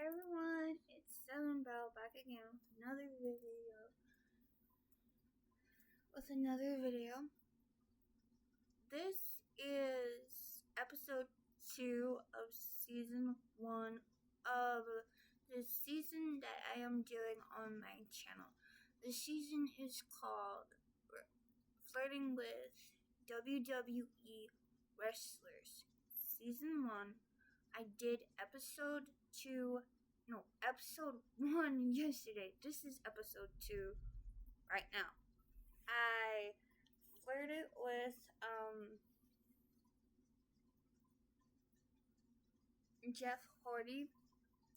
everyone, it's Seven Bell back again with another video. This is episode 2 of season 1 of the season that I am doing on my channel. The season is called Flirting with WWE Wrestlers. Season 1. I did episode 1 yesterday. This is episode 2 right now. I flirted with Jeff Hardy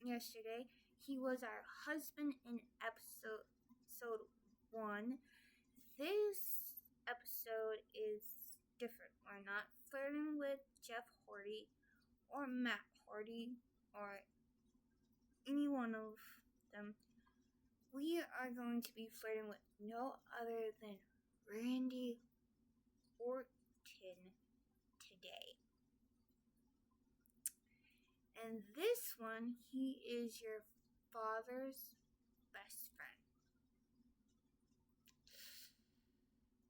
yesterday. He was our husband in episode 1. This episode is different. We're not flirting with Jeff Hardy or Matt Hardy or any one of them. We are going to be flirting with no other than Randy Orton today. And this one, he is your father's best friend.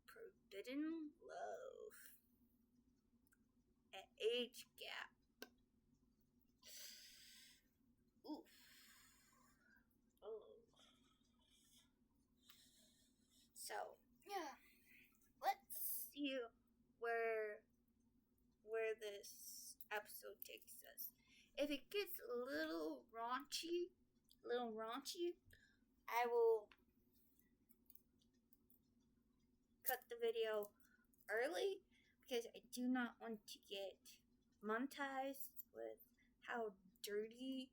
Forbidden love. An age gap. Oof. Oh. So, yeah. Let's see where this episode takes us. If it gets a little raunchy, I will cut the video early because I do not want to get monetized with how dirty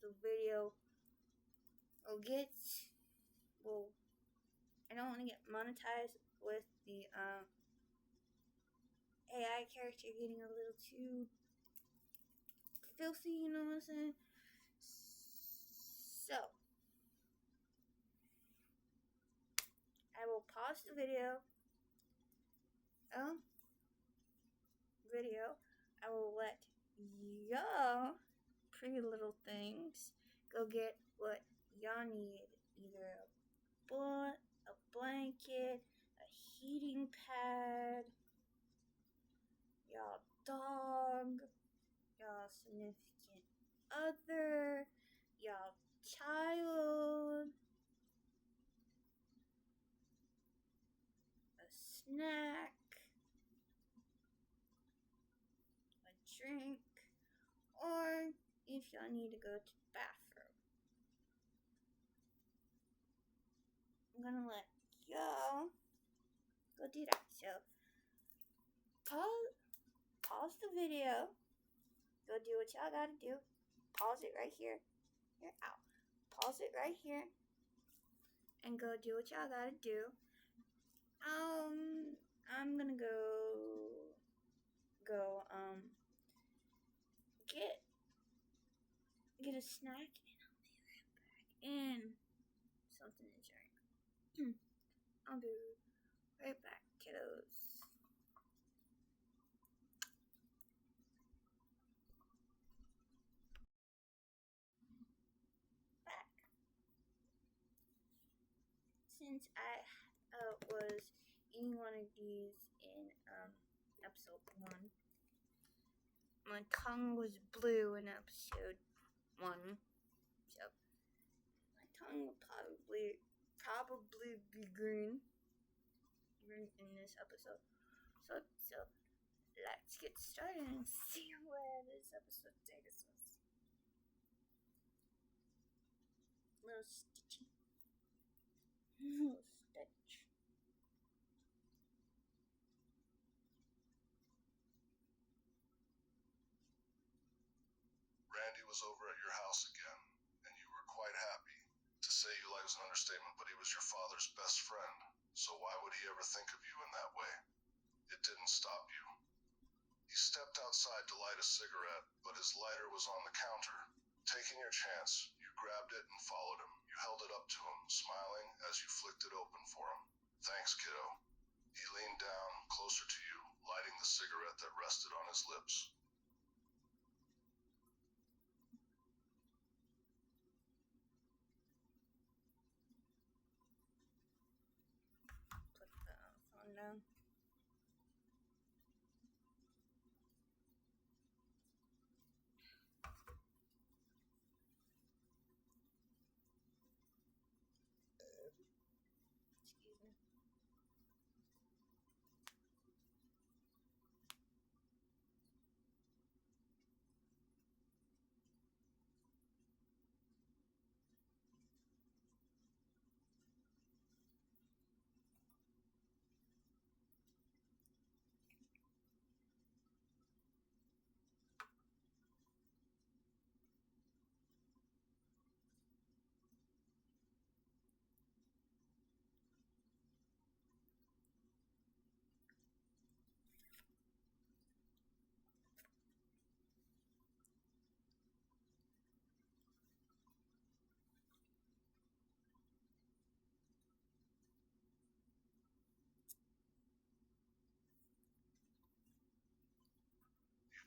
the video will get. Well, I don't want to get monetized with the AI character getting a little too filthy, you know what I'm saying? So, I will pause the video. I will let y'all pretty little things go get what y'all need. Either a blanket, a heating pad, y'all dog, y'all significant other, y'all child, a snack, a drink, or if y'all need to go to the bathroom. I'm gonna let y'all go do that. So, pause the video. Go do what y'all gotta do. Pause it right here. You're out. Pause it right here. And go do what y'all gotta do. I'm gonna go get a snack and I'll be right back. And something to drink. I'll be right back, kiddos. Since I was eating one of these in episode 1, my tongue was blue in episode 1, so my tongue will probably be green in this episode. So let's get started and see where this episode takes us. Little stitchy. Little stitch. Randy was over at your house again, and you were quite happy. To say you like was an understatement, but he was your father's best friend, so why would he ever think of you in that way? It didn't stop you. He stepped outside to light a cigarette, but his lighter was on the counter. Taking your chance, you grabbed it and followed him. You held it up to him, smiling as you flicked it open for him. Thanks, kiddo. He leaned down, closer to you, lighting the cigarette that rested on his lips.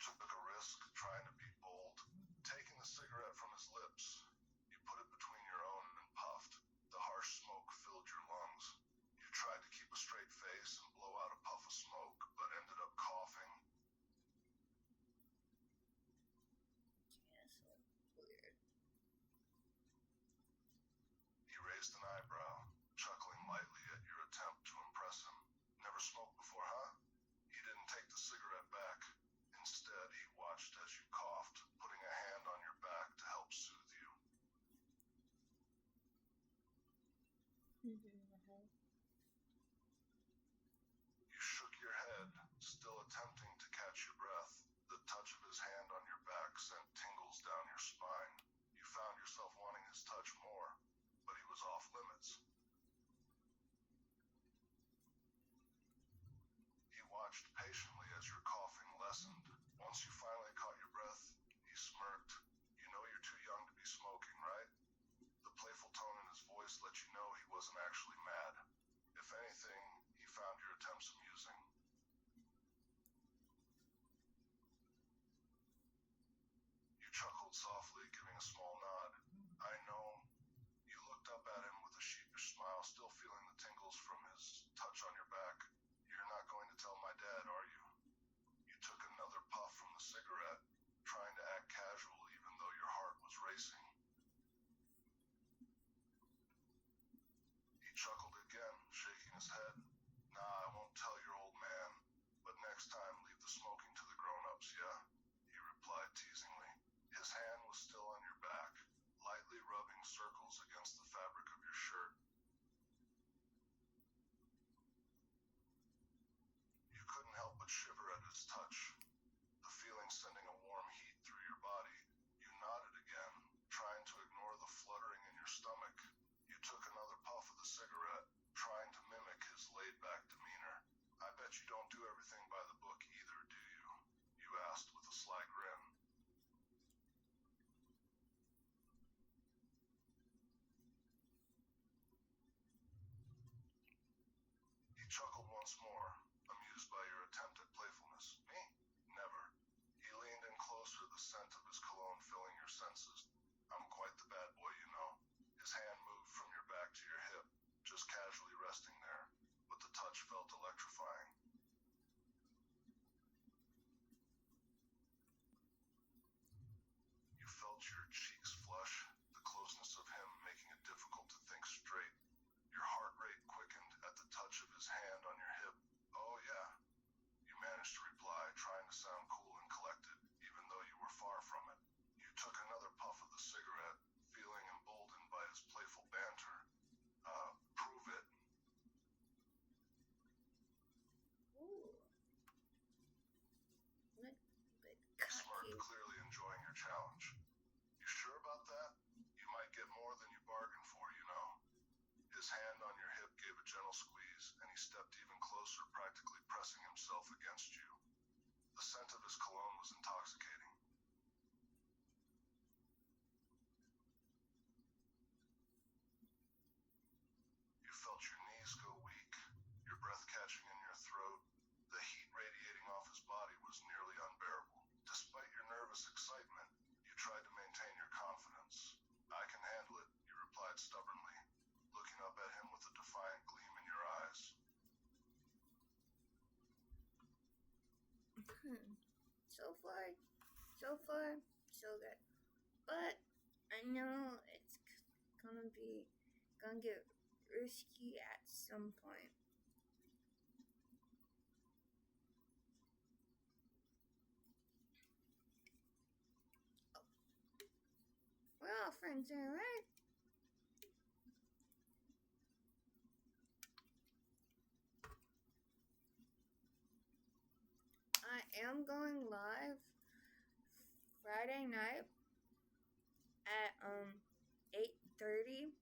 took a risk trying to be bold, taking the cigarette from his lips. You put it between your own and puffed. The harsh smoke filled your lungs. You tried to keep a straight face and blow out a puff of smoke, but ended up coughing. Yeah, so weird. He raised an eyebrow, chuckling lightly at your attempt to impress him. Never smoked before, huh? He didn't take the cigarette back. Instead, he watched as you coughed, putting a hand on your back to help soothe you. You shook your head, still attempting to catch your breath. The touch of his hand on your back sent tingles down your spine. You found yourself wanting his touch more, but he was off limits. He watched patiently as your coughing lessened. Once you finally caught your breath, he smirked. You know you're too young to be smoking, right? The playful tone in his voice let you know he wasn't actually mad. If anything, he found your attempts amusing. You chuckled softly, giving a small nod. I know. You looked up at him with a sheepish smile, still feeling the tingles from his touch on your back. You're not going to tell my dad, are you? You took another puff from the cigarette, trying to act casual even though your heart was racing. He chuckled again, shaking his head. Nah, I won't tell your old man, but next time leave the smoking to the grown-ups, yeah? He replied teasingly. His hand was still on your back, lightly rubbing circles against the fabric of your shirt. You couldn't help but shiver at his touch, the feeling sending a warm heat through your body. You nodded again, trying to ignore the fluttering in your stomach. You took another puff of the cigarette, trying to mimic his laid-back demeanor. I bet you don't do everything by the book either, do you? You asked with a sly grin. He chuckled once more, amused by your attempt at playfulness. Me? Never. He leaned in closer, the scent of his cologne filling your senses. I'm quite the bad boy, you know. His hand moved from your back to your hip, just casually resting there, but the touch felt electrifying. You felt your cheeks flush, the closeness of him making it difficult to think straight. Your heart rate quickened at the touch of his hand on your hip. Oh yeah, you managed to reply, trying to sound cool and collected, even though you were far from it. You took another puff of the cigarette, feeling emboldened by his playful banter. Prove it. Ooh. What bit He smirked, cocky. clearly enjoying your challenge. You sure about that? You might get more than you bargained for, you know. His hand on your hip gave a gentle squeeze, and he stepped even closer, practically pressing himself against you. The scent of his cologne was intoxicating. You felt your knees go weak, your breath catching in your throat. The heat radiating off his body was nearly unbearable. Despite your nervous excitement, you tried to maintain your confidence. I can handle it, you replied stubbornly, looking up at him with a defiant gleam in your eyes. So far, so good. But I know it's gonna get risky at some point. We're all friends here, right? I am going live Friday night at 8:30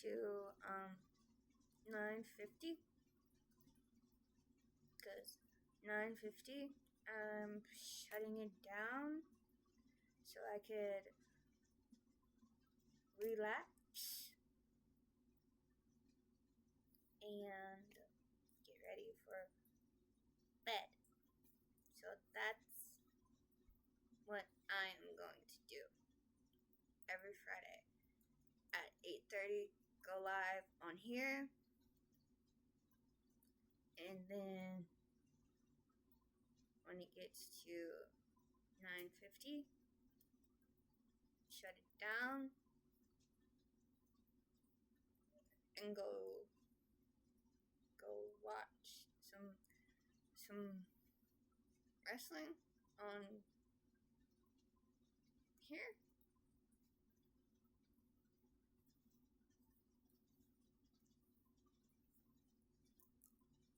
to 9:50, because 9:50 I'm shutting it down so I could relax and get ready for bed. So that's every Friday at 8:30. Go live on here, and then when it gets to 9:50, shut it down and go watch some wrestling on here.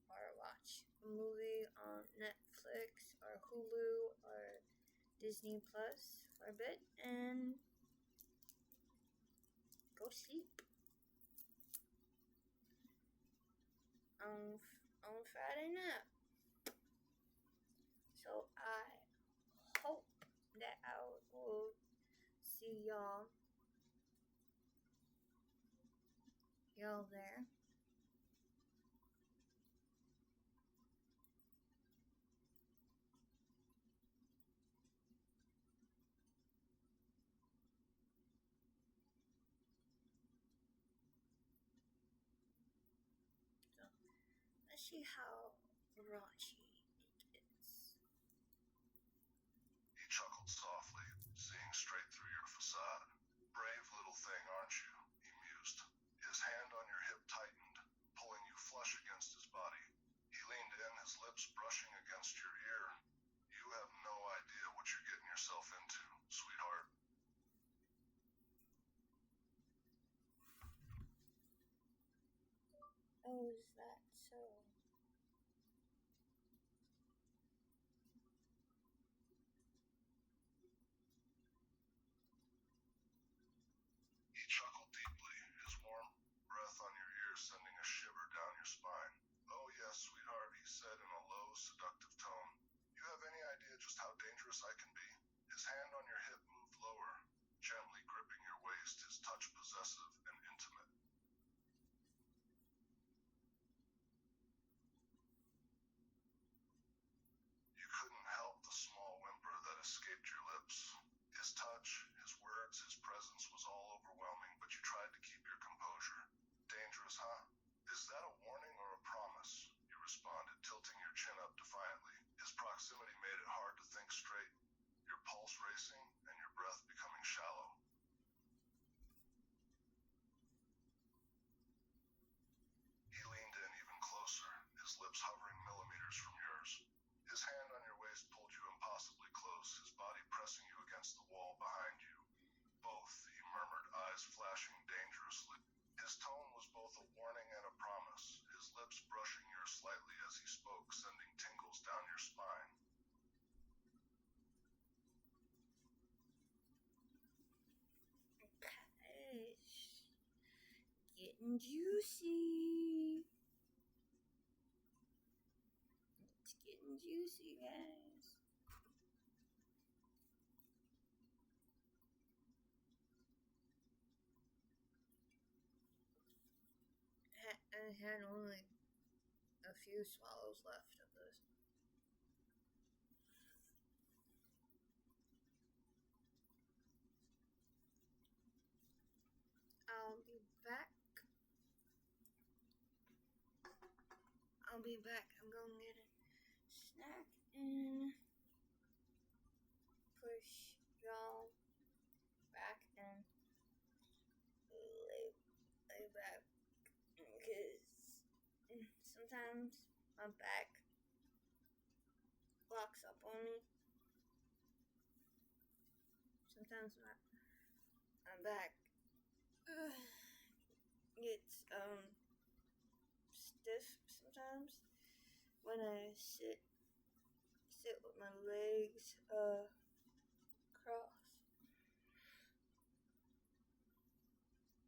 Or watch a movie on Netflix or Hulu or Disney Plus for a bit and go to sleep. On Friday night. So I hope that I will see y'all there. So let's see how raunchy it gets. He chuckled softly, seeing straight through your facade. Brave little thing, aren't you? He mused. His hand on your hip tightened, pulling you flush against his body. He leaned in, his lips brushing against your ear. You have no idea what you're getting yourself into, sweetheart. Oh, is that so? He chuckled deeply, his warm breath on your ear sending a shiver down your spine. Oh yes, sweetheart, he said in a low, seductive tone. You have any idea just how dangerous I can be? His hand on your hip moved lower, gently gripping your waist, his touch possessive and intimate. You couldn't help the small whimper that escaped your lips. His touch, his words, his presence was all overwhelming, but you tried to keep your composure. Dangerous, huh? Is that a warning or a promise? You responded, tilting your chin up defiantly. His proximity made it hard to think straight, your pulse racing and your breath becoming shallow. He leaned in even closer, his lips hovering millimeters from yours. His hand on your waist pulled you impossibly close, his body pressing you against the wall behind you. Both, he murmured, eyes flashing dangerously. His tone was both a warning and a promise, his lips brushing yours slightly as he spoke, sending tingles down your spine. Gosh, getting juicy. It's getting juicy, guys. I had only a few swallows left of this. I'll be back. I'm going to get a snack and push y'all back and lay back because sometimes my back locks up on me. Sometimes my back gets stiff sometimes when I sit with my legs crossed.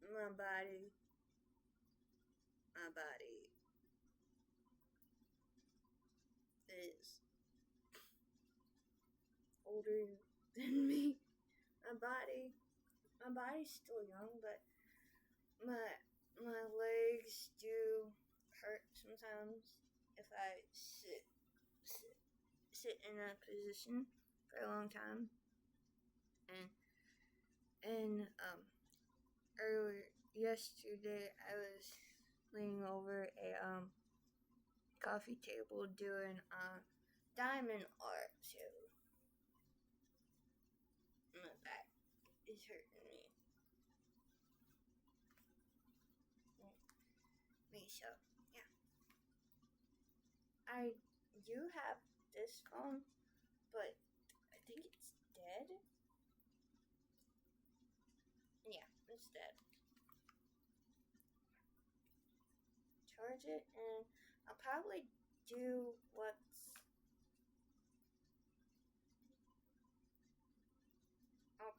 My body is older than me. My body's still young, but my legs do hurt sometimes if I sit in that position for a long time. And then earlier yesterday I was leaning over a coffee table doing diamond art, so my back is hurting me. So yeah, I do have this phone, but I think it's dead. Yeah, it's dead. Charge it, and I'll probably do I'll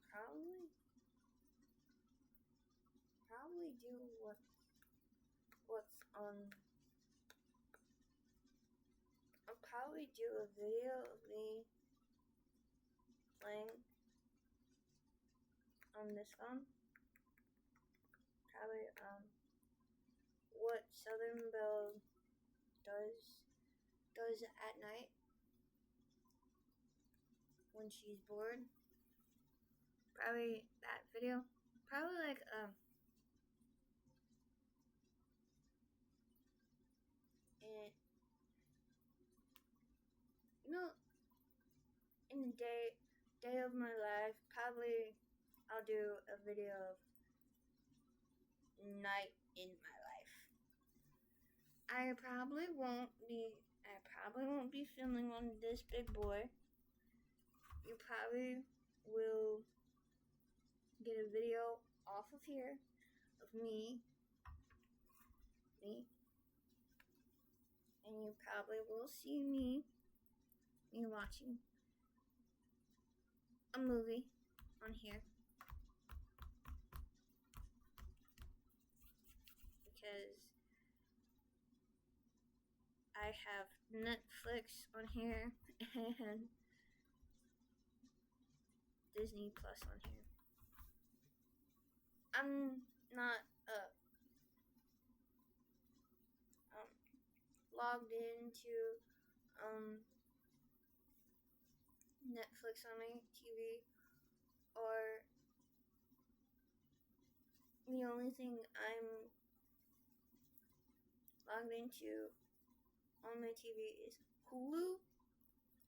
probably do what's on. I'll probably do a video of me playing on this phone. Probably what Southern Belle does at night when she's bored. Probably that video. Probably like in, you know, in the day of my life, probably I'll do a video of night in my life. I probably won't be filming on this big boy. You probably will get a video off of here of me, and you probably will see me watching a movie on here, because I have Netflix on here and Disney Plus on here. I'm not logged into Netflix on my TV, or the only thing I'm logged into on my TV is Hulu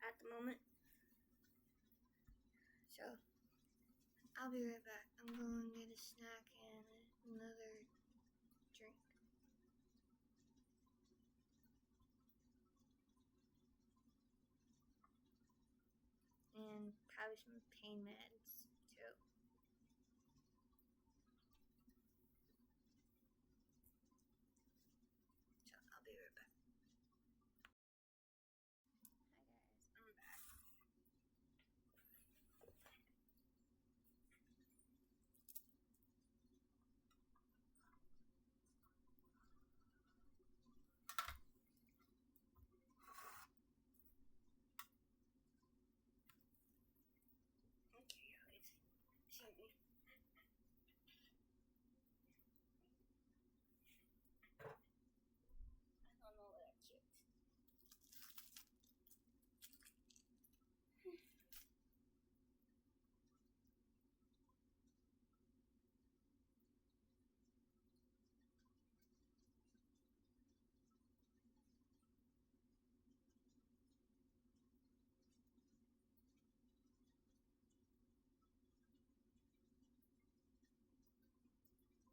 at the moment. So I'll be right back. I'm going to get a snack and another drink. And probably some pain meds too. So I'll be right back. Hi guys, I'm back. Okay, you guys see me. I don't know what I kicked.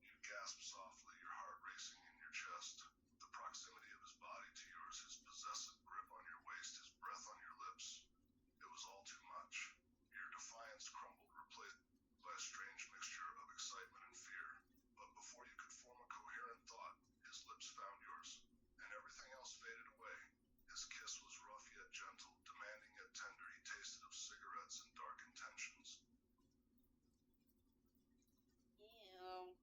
You gasped softly, your heart racing in your chest. The proximity of his body to yours, his possessive grip on your waist, his breath on your lips. It was all too much. Your defiance crumbled, replaced by a strange mixture of excitement and fear. But before you could form a coherent thought, his lips found yours, and everything else faded away. His kiss was rough yet gentle, demanding yet tender. He tasted of cigarettes and dark intentions. Ew.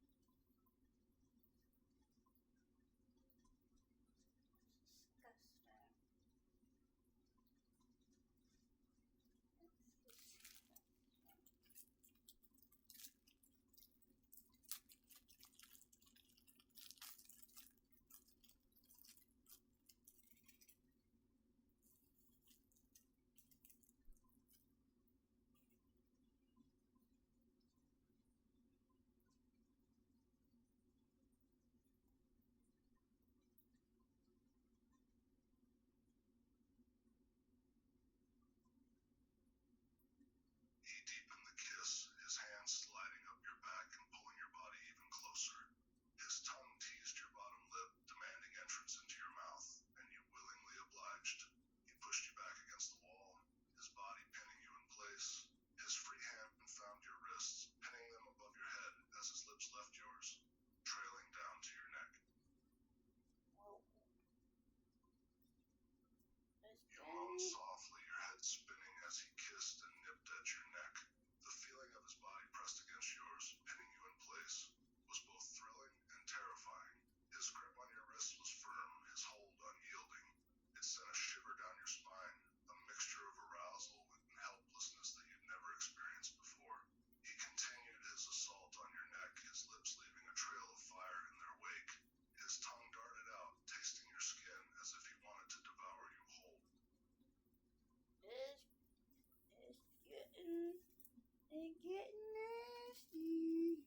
getting nasty.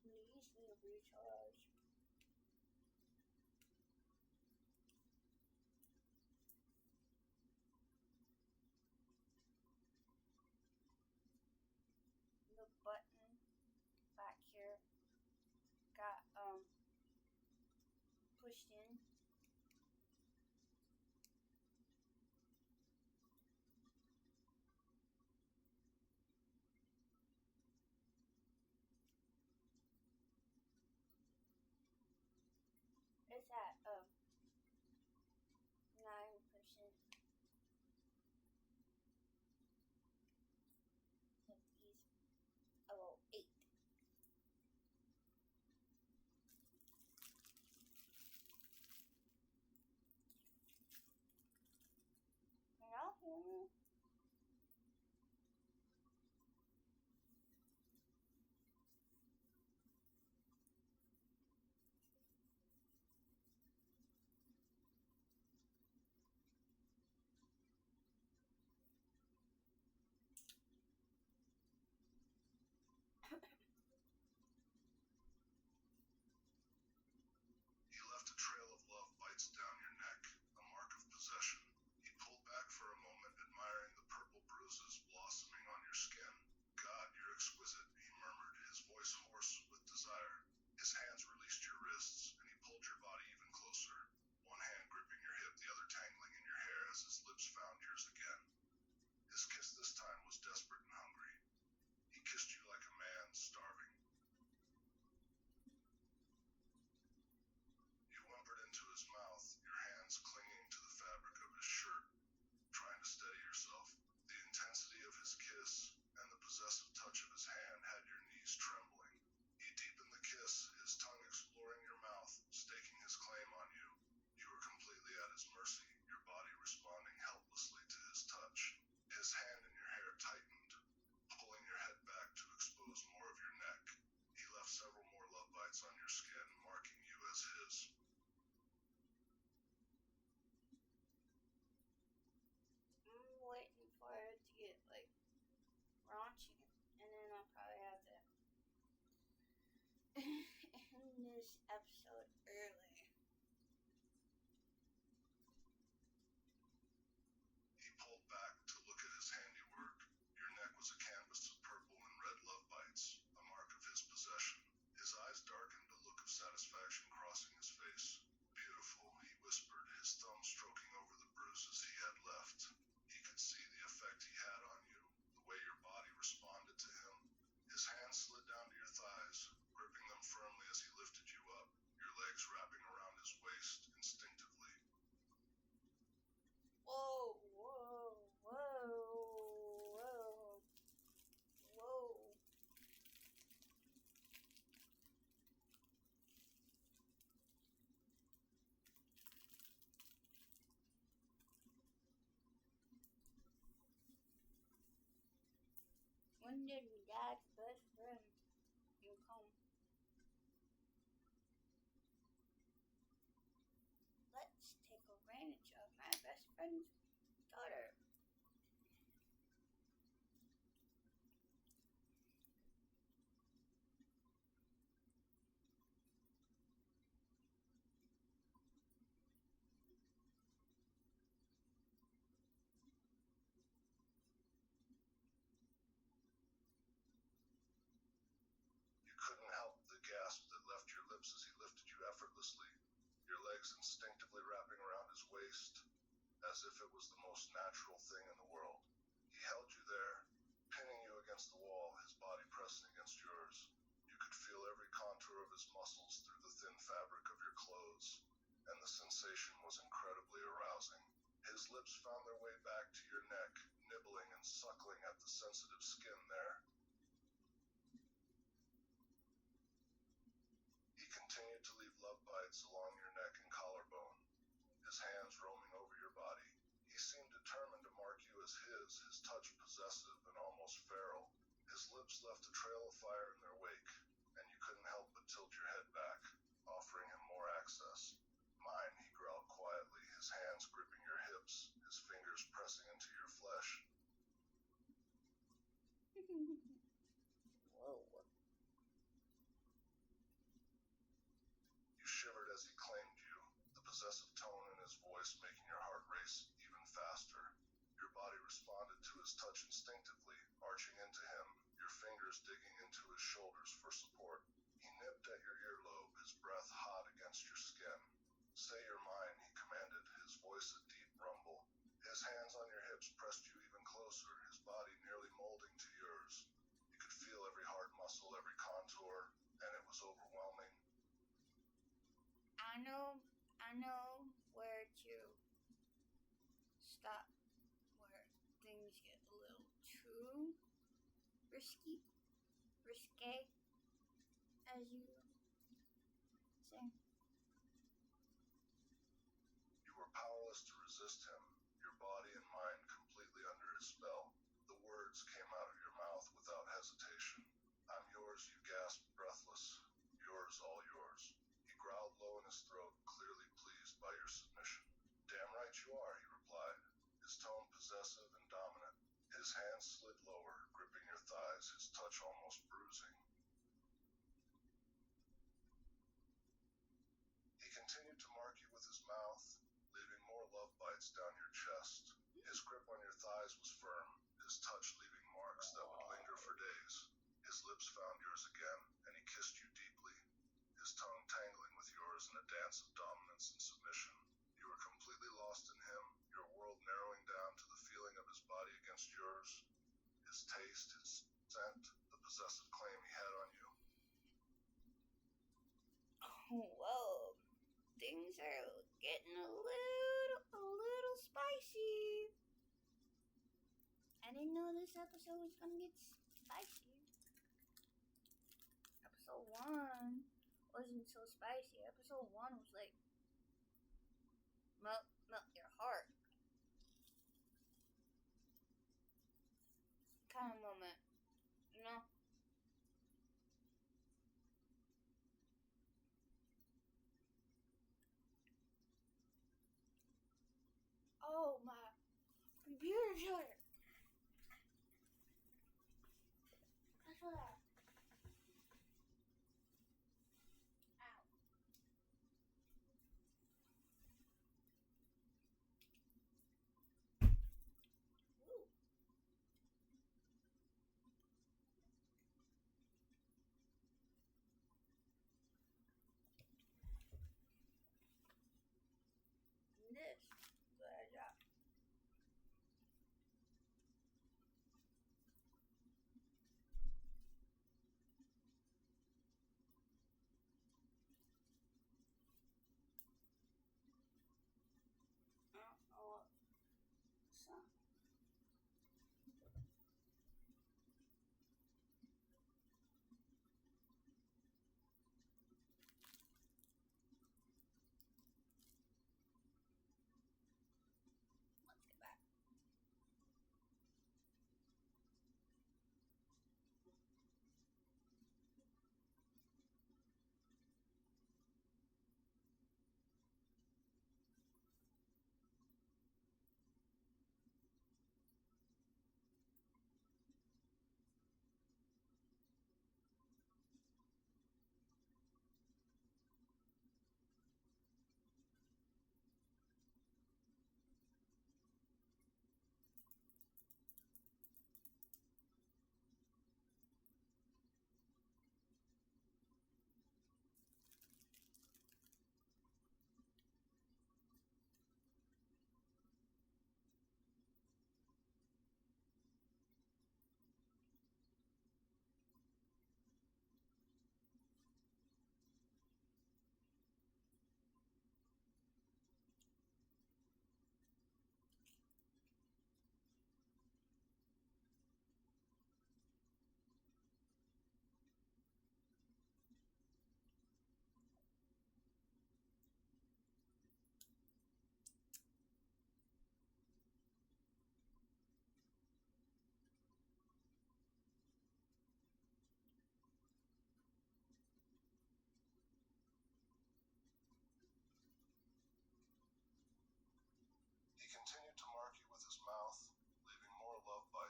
These need a recharge. The button back here got pushed in. It's at 9%. Of these, oh, 8. Can y'all hear me? He left a trail of love bites down your neck, a mark of possession. He pulled back for a moment, admiring the purple bruises blossoming on your skin. God, you're exquisite, he murmured, his voice hoarse with desire. His hands released your wrists, and he pulled your body even closer, one hand gripping your hip, the other tangling in your hair as his lips found yours again. His kiss this time was desperate and hungry. He kissed you like a man starving. You whimpered into his mouth, your hands clinging to the fabric of his shirt, trying to steady yourself. The intensity of his kiss and the possessive touch of his hand had your knees trembling. He deepened the kiss, his tongue exploring your mouth, staking his claim on you. You were completely at his mercy, your body responding helplessly to his touch. His hand in your hair tightened, pulling your head back to expose more of your neck. He left several more love bites on your skin, marking you as his. I'm waiting for it to get like raunchy, and then I'll probably have to end this episode early. He pulled back to look at his handiwork. Your neck was a canvas of purple and red love bites, a mark of his possession. His eyes darkened, a look of satisfaction crossing his face. Beautiful, he whispered, his thumb stroking over the bruises he had left. He could see the effect he had on you, the way your body responded to him. His hands slid down to your thighs, gripping them firmly as he lifted you up, your legs wrapping around his waist instinctively. Whoa, whoa, whoa, whoa, whoa. When did your dad's best friend come? Let's take advantage of my best friend's daughter. You couldn't help the gasp that left your lips as he lifted you effortlessly, your legs instinctively wrapping around his waist, as if it was the most natural thing in the world. He held you there, pinning you against the wall, his body pressing against yours. You could feel every contour of his muscles through the thin fabric of your clothes, and the sensation was incredibly arousing. His lips found their way back to your neck, nibbling and suckling at the sensitive skin there. his hands roaming over your body. He seemed determined to mark you as his touch possessive and almost feral. His lips left a trail of fire in their wake, and you couldn't help but tilt your head back, offering him more access. Mine, he growled quietly, his hands gripping your hips, his fingers pressing into your flesh. Whoa. You shivered as he claimed you, the possessive tone in his voice making your heart race even faster. Your body responded to his touch instinctively, arching into him, your fingers digging into his shoulders for support. He nipped at your earlobe, his breath hot against your skin. Say you're mine, he commanded, his voice a deep rumble. His hands on your hips pressed you even closer, his body nearly molding to yours. You could feel every heart muscle, every contour, and it was overwhelming. I know where to stop, where things get a little too risque, as you say. You were powerless to resist him, your body and mind completely under his spell. The words came out of your mouth without hesitation. I'm yours, you gasped, breathless. Yours, all yours. He growled low in his throat, clearly pleased by your submission. Damn right you are, he replied, his tone possessive and dominant. His hands slid lower, gripping your thighs, his touch almost bruising. He continued to mark you with his mouth, leaving more love bites down your chest. His grip on your thighs was firm, his touch leaving marks that would linger for days. His lips found yours again, and he kissed you deeply, his tongue tangling with yours in a dance of dominance and submission. You were completely lost in him, your world narrowing down to the feeling of his body against yours, his taste, his scent, the possessive claim he had on you. Whoa, things are getting a little spicy. I didn't know this episode was gonna get spicy. Episode 1 wasn't so spicy. Episode 1 was like melt your heart kind of moment, you know? Oh, my computer shut. That's what I... Ow. Ooh. This is what I got.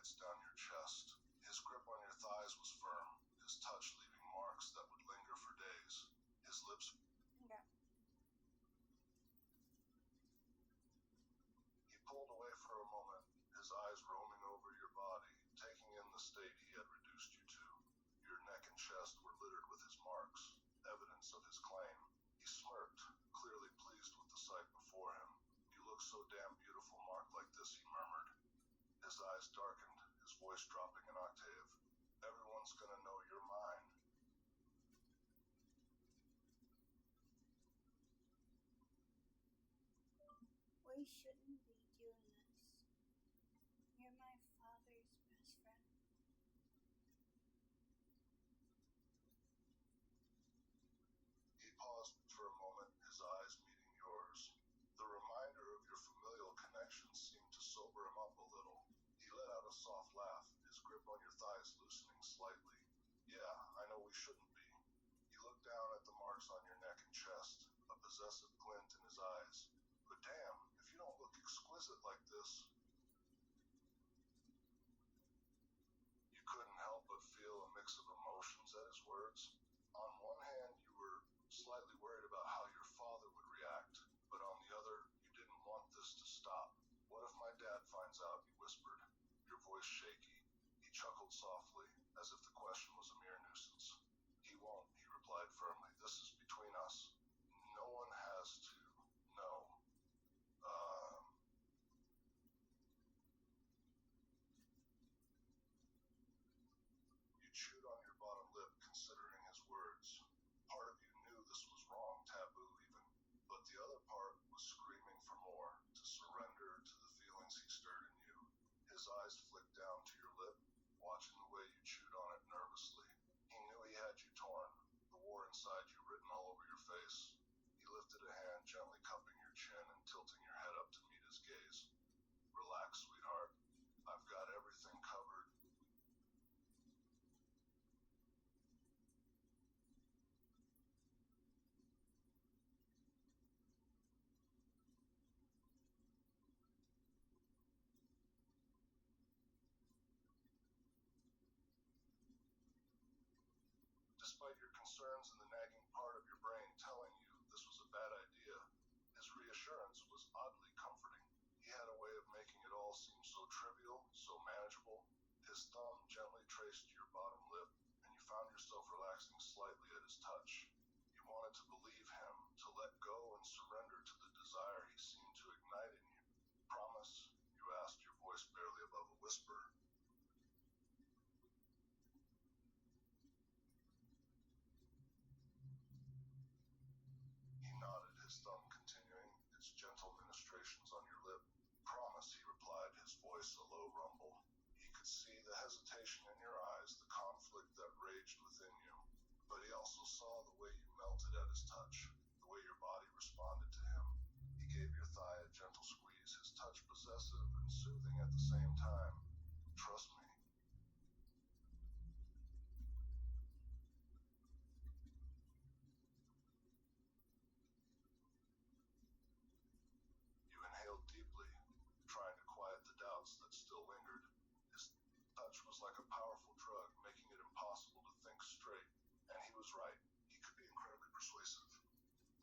strides down your chest. His grip on your thighs was firm, his touch leaving marks that would linger for days. His lips... Yeah. He pulled away for a moment, his eyes roaming over your body, taking in the state he had reduced you to. Your neck and chest were littered with his marks, evidence of his claim. He smirked, clearly pleased with the sight before him. You look so damn beautiful marked like this, he murmured. His eyes darkened, his voice dropping an octave. Everyone's gonna know you're mine. We shouldn't be doing this. You're my father's best friend. He paused for a moment, his eyes meeting yours. The reminder of your familial connection seemed to sober him up a little. He let out a soft laugh, his grip on your thighs loosening slightly. Yeah, I know we shouldn't be. He looked down at the marks on your neck and chest, a possessive glint in his eyes. But damn, if you don't look exquisite like this... You couldn't help but feel a mix of emotions at his words. On one hand, you were slightly worried about how your father would react, but on the other, you didn't want this to stop. What if my dad finds out, you whispered, your voice shaky. He chuckled softly, as if the question was a mere nuisance. He won't, he replied firmly. This is between us. No one has to know. You chewed on your bottom lip, considering his words. Part of you knew this was wrong, taboo even, but the other part was screaming for more, to surrender to the feelings he stirred in you. His eyes flicked down to your lip, watching the way you chewed on it nervously. He knew he had you torn, the war inside you written all over your face. He lifted a hand, gently cupping your chin and tilting your head up to meet his gaze. Relax, sweetheart. I've got everything covered. Despite your concerns and the nagging part of your brain telling you this was a bad idea, his reassurance was oddly comforting. He had a way of making it all seem so trivial, so manageable. His thumb gently traced your bottom lip, and you found yourself relaxing slightly at his touch. You wanted to believe him, to let go and surrender to the desire he seemed to ignite in you. Promise? You asked, your voice barely above a whisper. He nodded, his thumb continuing its gentle ministrations on your lip. Promise, he replied, his voice a low rumble. He could see the hesitation in your eyes, the conflict that raged within you. But he also saw the way you melted at his touch, the way your body responded to him. He gave your thigh a gentle squeeze, his touch possessive and soothing at the same time. Trust me. You inhaled deeply, trying to quiet the doubts that still lingered. His touch was like a powerful drug, making it impossible to think straight. And he was right. He could be incredibly persuasive.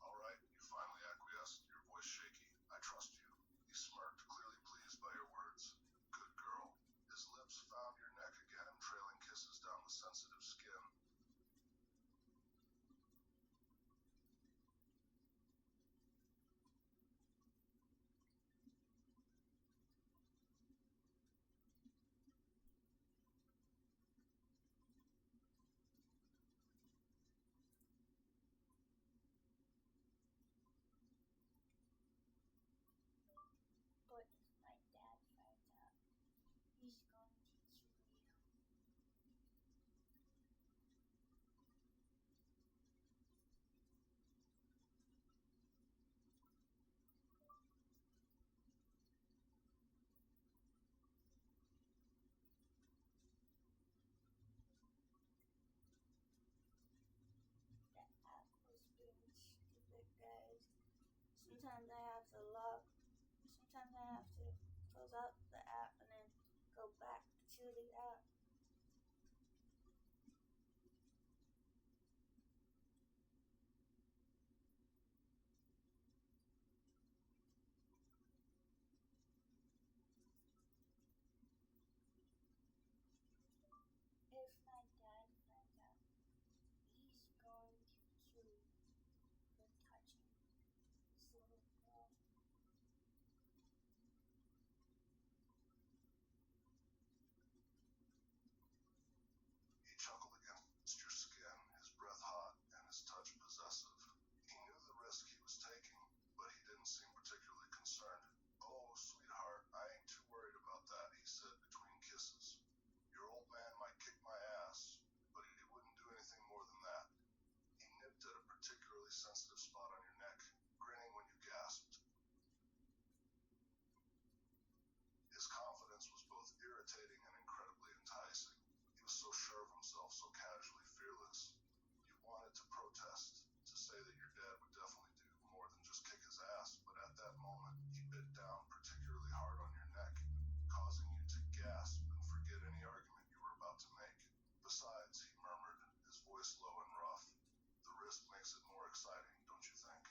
All right, you finally acquiesced, your voice shaky. I trust you. He smirked, clearly pleased by your words. Good girl. His lips found your neck again, trailing kisses down the sensitive skin. But if my dad finds out, he's going to kill you. The app was being stupid, guys. Sometimes I have to close out the app and then go back to shoot it up. If my dad finds out, he's going to kill me for touching this little girl. He chuckled against your skin, his breath hot and his touch possessive. He knew the risk he was taking, but he didn't seem particularly concerned. "Oh, sweetheart, I ain't too worried about that," he said between kisses. "Your old man might kick my ass, but he wouldn't do anything more than that." He nipped at a particularly sensitive spot on your neck, grinning when you gasped. His confidence was both irritating and incredibly enticing. He was so sure of himself, so casually fearless. You wanted to protest, to say that your dad would definitely do more than just kick his ass, but at that moment, he bit down particularly hard on your neck, causing you to gasp and forget any argument you were about to make. "Besides," he murmured, his voice low and rough, "the risk makes it more exciting, don't you think?"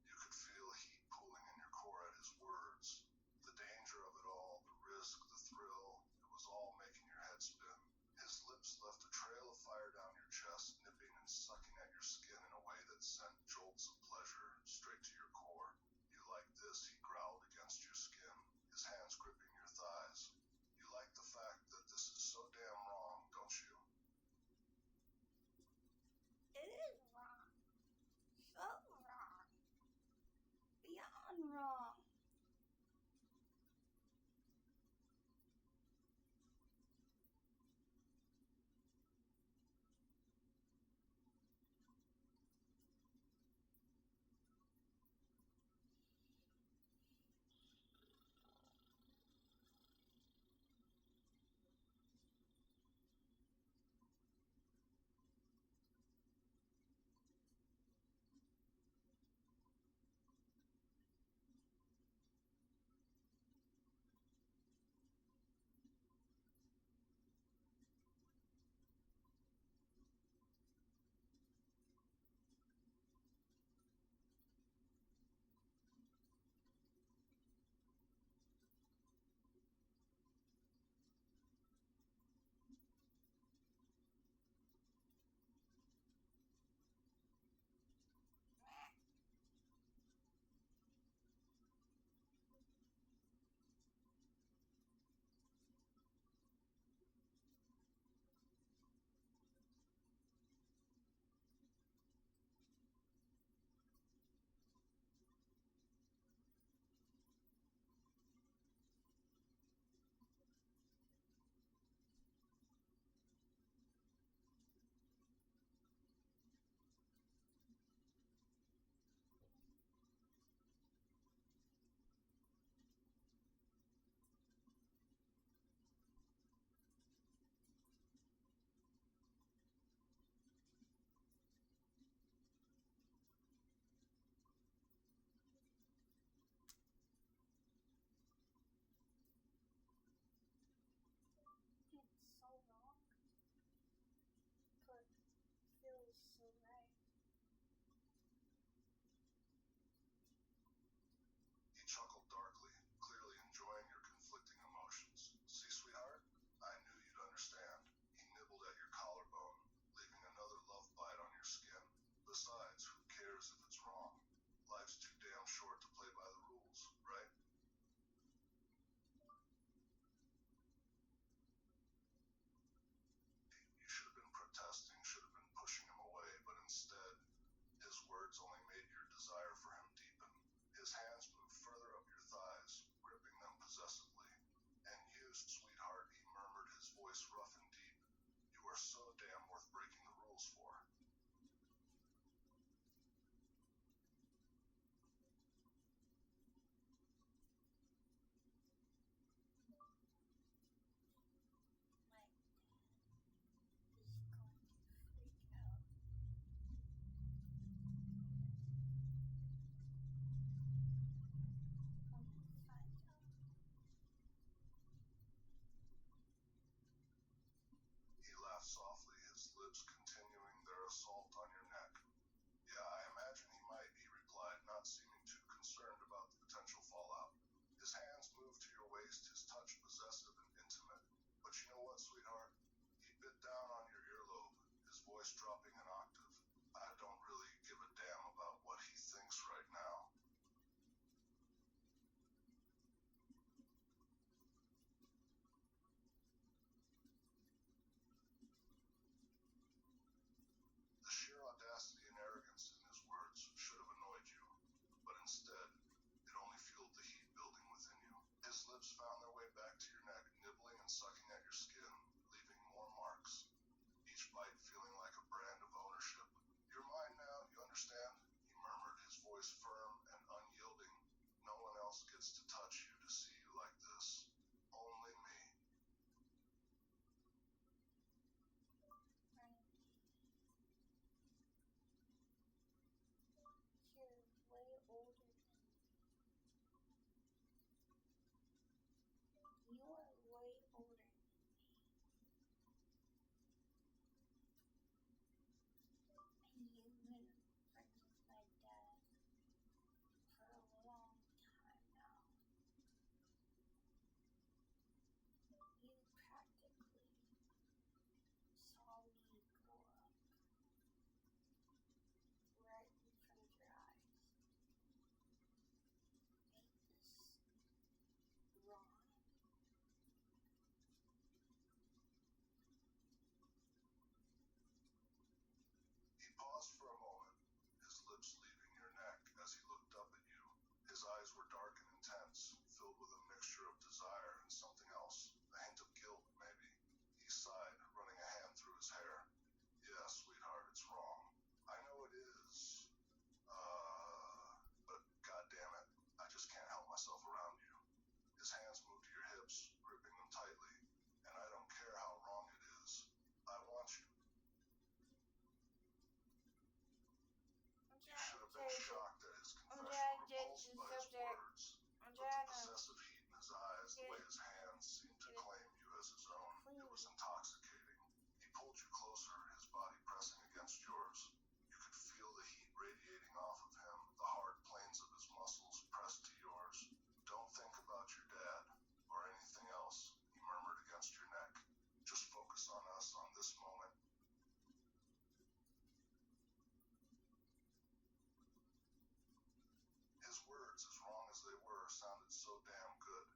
You could feel heat pooling in your core at his words. The danger of it all, the risk, the thrill, it was all making your head spin. His lips left a trail of fire down your chest, nipping and sucking at your skin in a way that sent jolts of pleasure straight to your core. "You like this," he growled against your skin, his hands gripping your thighs. "You like the fact that this is so damn wrong, don't you?" It is wrong. So wrong. Beyond wrong. His eyes were dark and intense, filled with a mixture of desire and something else, a hint of guilt, maybe. He sighed, running a hand through his hair. Yeah, sweetheart, it's wrong. I know it is. But goddammit, I just can't help myself around you. His hands moved to your hips, gripping them tightly. And I don't care how wrong it is. I want you. You should have been shocked at his confession, repulsed by his words. But the possessive heat in his eyes, the way his hands seemed to claim you as his own, it was intoxicating. He pulled you closer, his body pressing against yours. You could feel the heat radiating off of him, the hard planes of his muscles pressed to yours. Don't think about your dad, or anything else, he murmured against your neck. Just focus on us, on this moment. His words, as wrong as they were, sounded so damn good.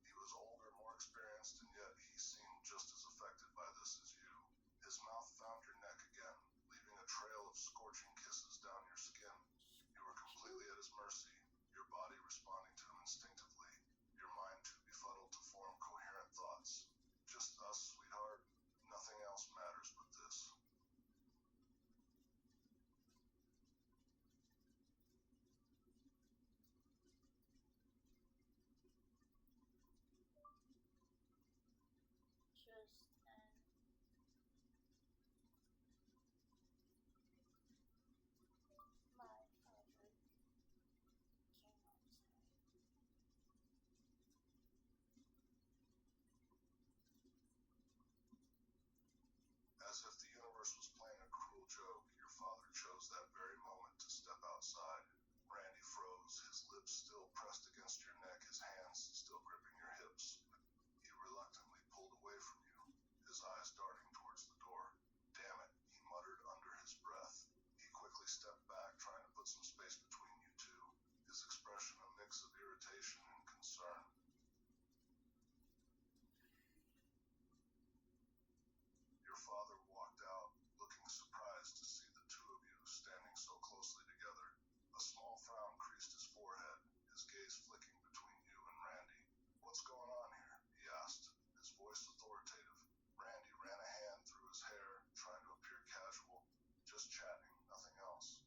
He was older, more experienced, and yet he seemed just as affected by this as you. His mouth found your neck again, leaving a trail of scorching kisses down your skin. You were completely at his mercy, your body responding to him instinctively, your mind too befuddled to form coherent thoughts. Just us, sweetheart. Nothing else matters but this. Just then, my father came outside. As if the universe was playing a cruel joke, your father chose that very moment to step outside. Randy froze, his lips still pressed against your neck, his hands still gripping your hips. He reluctantly pulled away from you, his eyes darting towards the door. Damn it, he muttered under his breath. He quickly stepped back, trying to put some space between you two, his expression a mix of irritation and concern. Your father walked out, looking surprised to see the two of you standing so closely together. A small frown creased his forehead, his gaze flicking between you and Randy. What's going on here? He asked, his voice authoritative. Randy ran a hand through his hair, trying to appear casual. Just chatting, nothing else.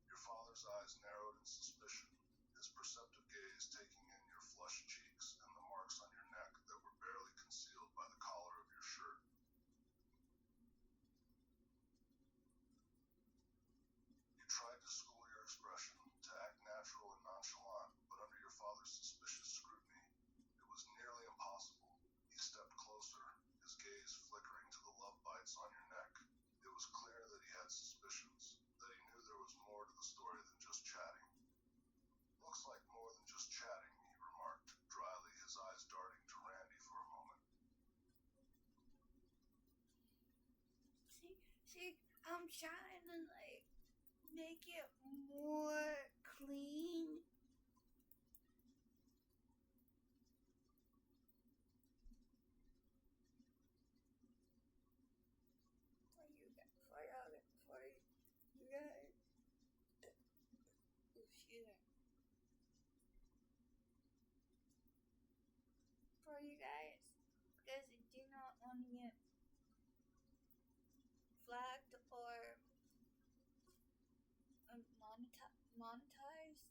Your father's eyes narrowed in suspicion, his perceptive gaze taking in your flushed cheeks and the marks on your neck that were barely concealed by the collar of your shirt. You tried to school your expression, to act natural and nonchalant, but under your father's suspicious scrutiny, it was nearly impossible. He stepped closer, his gaze flickering to the love bites on your neck. It was clear that he had suspicions, that he knew there was more to the story than just chatting. Looks like more than just chatting, he remarked, dryly, his eyes darting to Randy for a moment. See, I'm trying to make it more clean. For you guys, because I do not want to get flagged or monetized.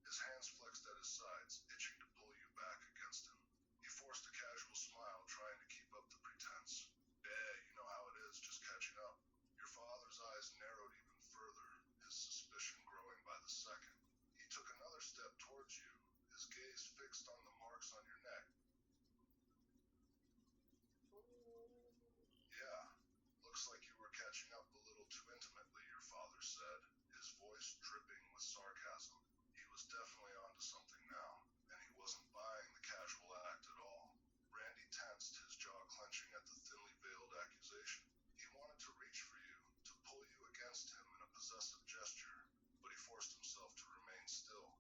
His hands flexed at his sides, itching to pull you back against him. He forced a casual smile, trying to keep up the pretense. Yeah, you know how it is, just catching up. Your father's eyes narrowed even further, his suspicion growing by the second. He took another step towards you, his gaze fixed on the marks on your neck. Yeah, looks like you were catching up a little too intimately, your father said, his voice dripping with sarcasm. He was definitely onto something now, and he wasn't buying the casual act at all. Randy tensed, his jaw clenching at the thinly veiled accusation. He wanted to reach for you, to pull you against him in a possessive gesture, but he forced himself to remain still.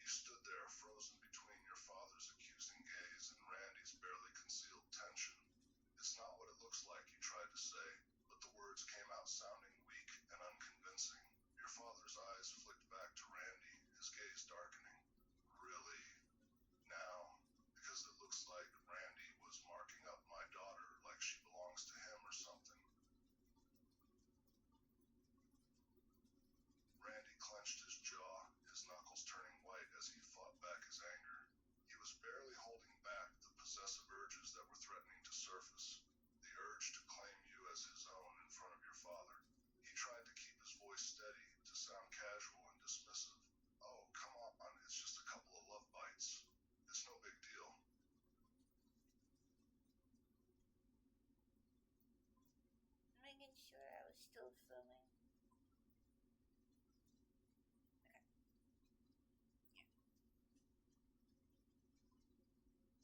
You stood there, frozen between your father's accusing gaze and Randy's barely concealed tension. It's not what it looks like, you tried to say, but the words came out sounding weak and unconvincing. Your father's eyes flicked back to Randy, his gaze darkening. Really? Now? Because it looks like Randy was marking up my daughter like she belongs to him or something. Randy clenched his jaw, his knuckles turning white as he fought back his anger. He was barely holding back the possessive urges that were threatening to surface, the urge to claim you as his own in front of your father. He tried to keep his voice steady, to sound casual and dismissive. Oh, come on, it's just a couple of love bites. It's no big deal. Making sure I was still filming.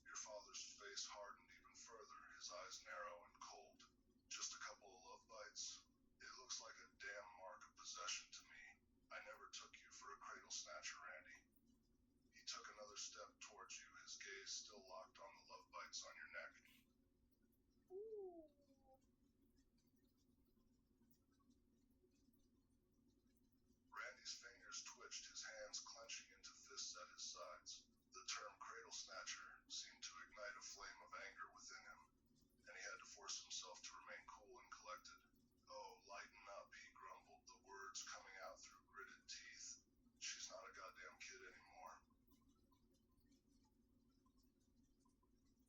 Your father's face hardened even further, his eyes narrow and cold. Just a couple of love bites? It looks like a damn mark of possession to me. I never took you for a cradle snatcher, Randy. He took another step towards you, his gaze still locked on the love bites on your neck. Ooh. Randy's fingers twitched, his hands clenching into fists at his sides. The term cradle snatcher seemed to ignite a flame of anger within him, and he had to force himself to remain cool and collected. Oh, lighten up, he grumbled, the words coming out through gritted teeth. She's not a goddamn kid anymore.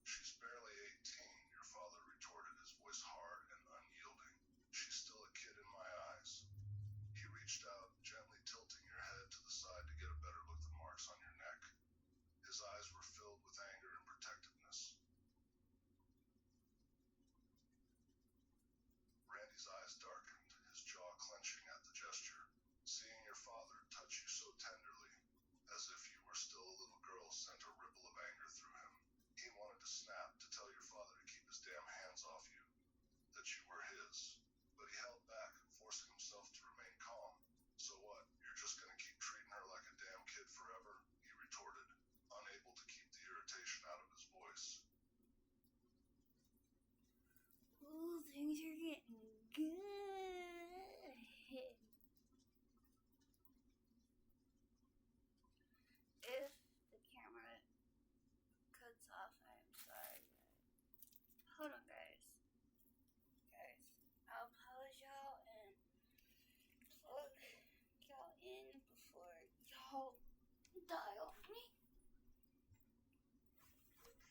She's barely 18, your father retorted, his voice hard and unyielding. She's still a kid in my eyes. He reached out, gently tilting your head to the side to get a better look at the marks on your neck. His eyes were filled with anger and protectiveness. Randy's eyes darkened, his jaw clenching at the gesture. Seeing your father touch you so tenderly, as if you were still a little girl, sent a ripple of anger through him. He wanted to snap, to tell your father to keep his damn hands off you, that you were his. But he held back, forcing himself to remain calm. So what, you're just gonna keep treating her like a damn kid forever? He retorted, unable to keep the irritation out of his voice. Ooh, things are getting good. If the camera cuts off, I'm sorry. Hold on, guys. I'll pause y'all and plug y'all in before y'all die on me. Hold on.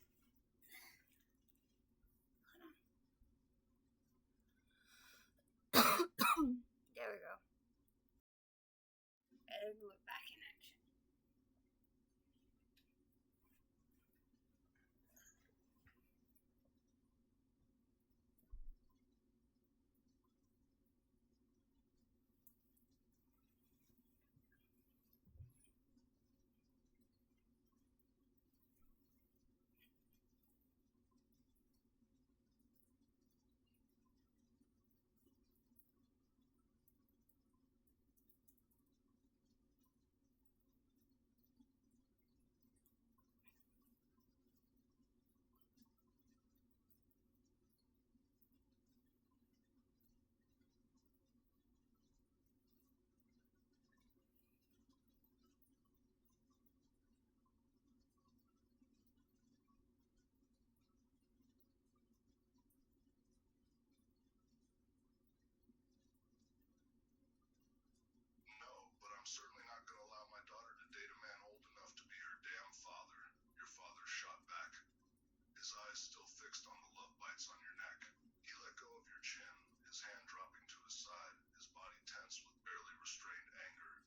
There we go. And we're back in action. his hand dropping to his side, his body tense with barely restrained anger.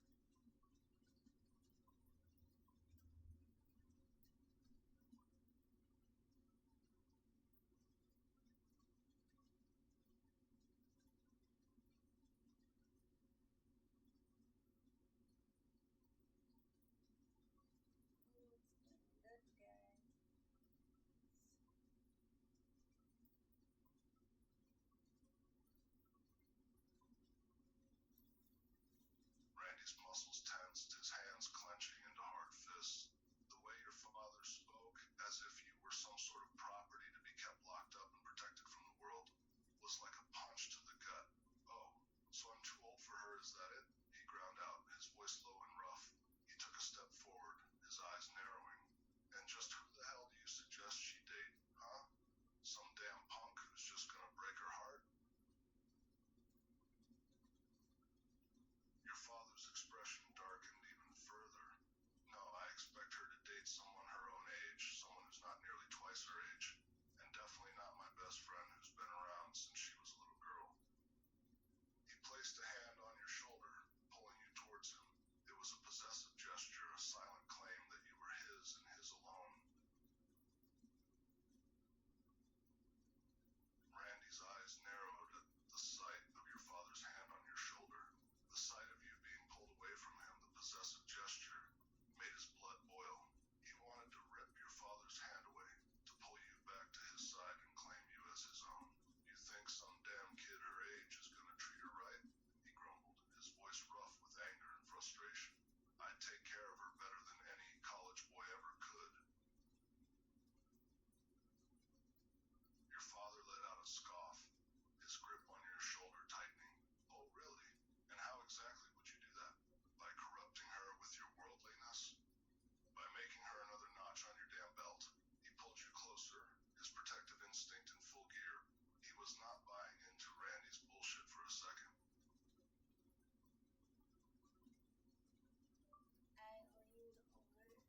Randy's muscles tensed, his hands clenching into hard fists. The way your father spoke, as if you were some sort of property to be kept locked up and protected from the world, was like a punch to the gut. Oh, so I'm too old for her, is that it? He ground out, his voice low and rough. He took a step forward, his eyes narrowing. And just who the hell do you suggest she date, huh? Some damn punk who's just gonna break her heart? Your father's expression darkened even further. No, I expect her to date someone her own age, someone who's not nearly twice her age, and definitely not my best friend who's been around since she was a little girl. He placed a hand on your shoulder, pulling you towards him. It was a possessive gesture, a silent claim that you were his and his alone. Randy's eyes narrowed at the sight of your father's hand on your shoulder. The sight of you being pulled away from him, the possessive gesture, made his blood boil. He wanted to rip your father's hand away, to pull you back to his side and claim you as his own. You think some damn kid her age is gonna treat her right? He grumbled, his voice rough with anger and frustration. I'd take care of her better than any college boy ever could. Your father let out a scoff, his grip on your shoulder tightening. Oh, really? And how exactly would you do that? By corrupting her with your worldliness? By making her another notch on your damn belt? He pulled you closer, his protective instinct in full gear. He was not buying into Randy's bullshit for a second. I leaned over and threw up.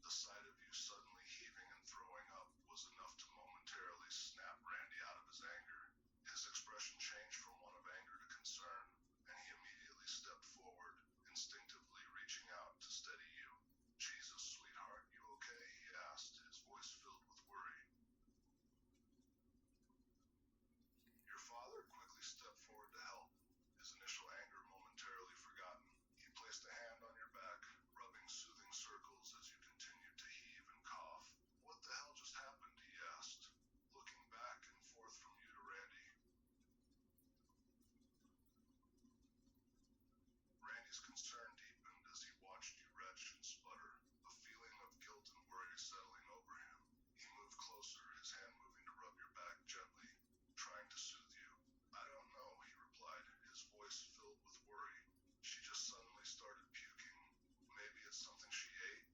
The sight of you suddenly heaving and throwing up was enough to momentarily snap Randy out of his anger. His expression changed from one of anger to concern, and he immediately stepped forward, instinctively reaching out to steady you. Jesus, sweetheart, you okay? He asked, his voice filled with worry. Your father quickly stepped forward to help, his initial anger momentarily forgotten. He placed a hand on your back, rubbing soothing circles as you continued to heave and cough. What the hell just happened? He asked, looking back and forth from you to Randy. Randy's concern deepened as he watched you retch and sputter, a feeling of guilt and worry settling over him. He moved closer, his hand moving to rub your back gently, trying to soothe you. I don't know, he replied, his voice filled with worry. She just suddenly started puking. Maybe it's something she ate?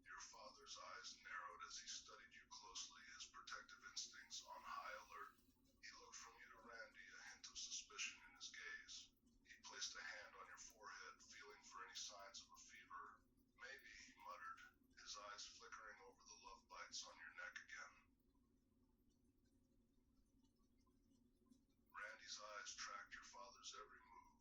Your father's eyes narrowed as he studied you closely, his protective instincts on high alert. He looked from you to Randy, a hint of suspicion in his gaze. He placed a hand on your forehead, feeling for any signs of a fever. Maybe, he muttered, his eyes flickering over the love bites on your neck again. Randy's eyes tracked your father's every move,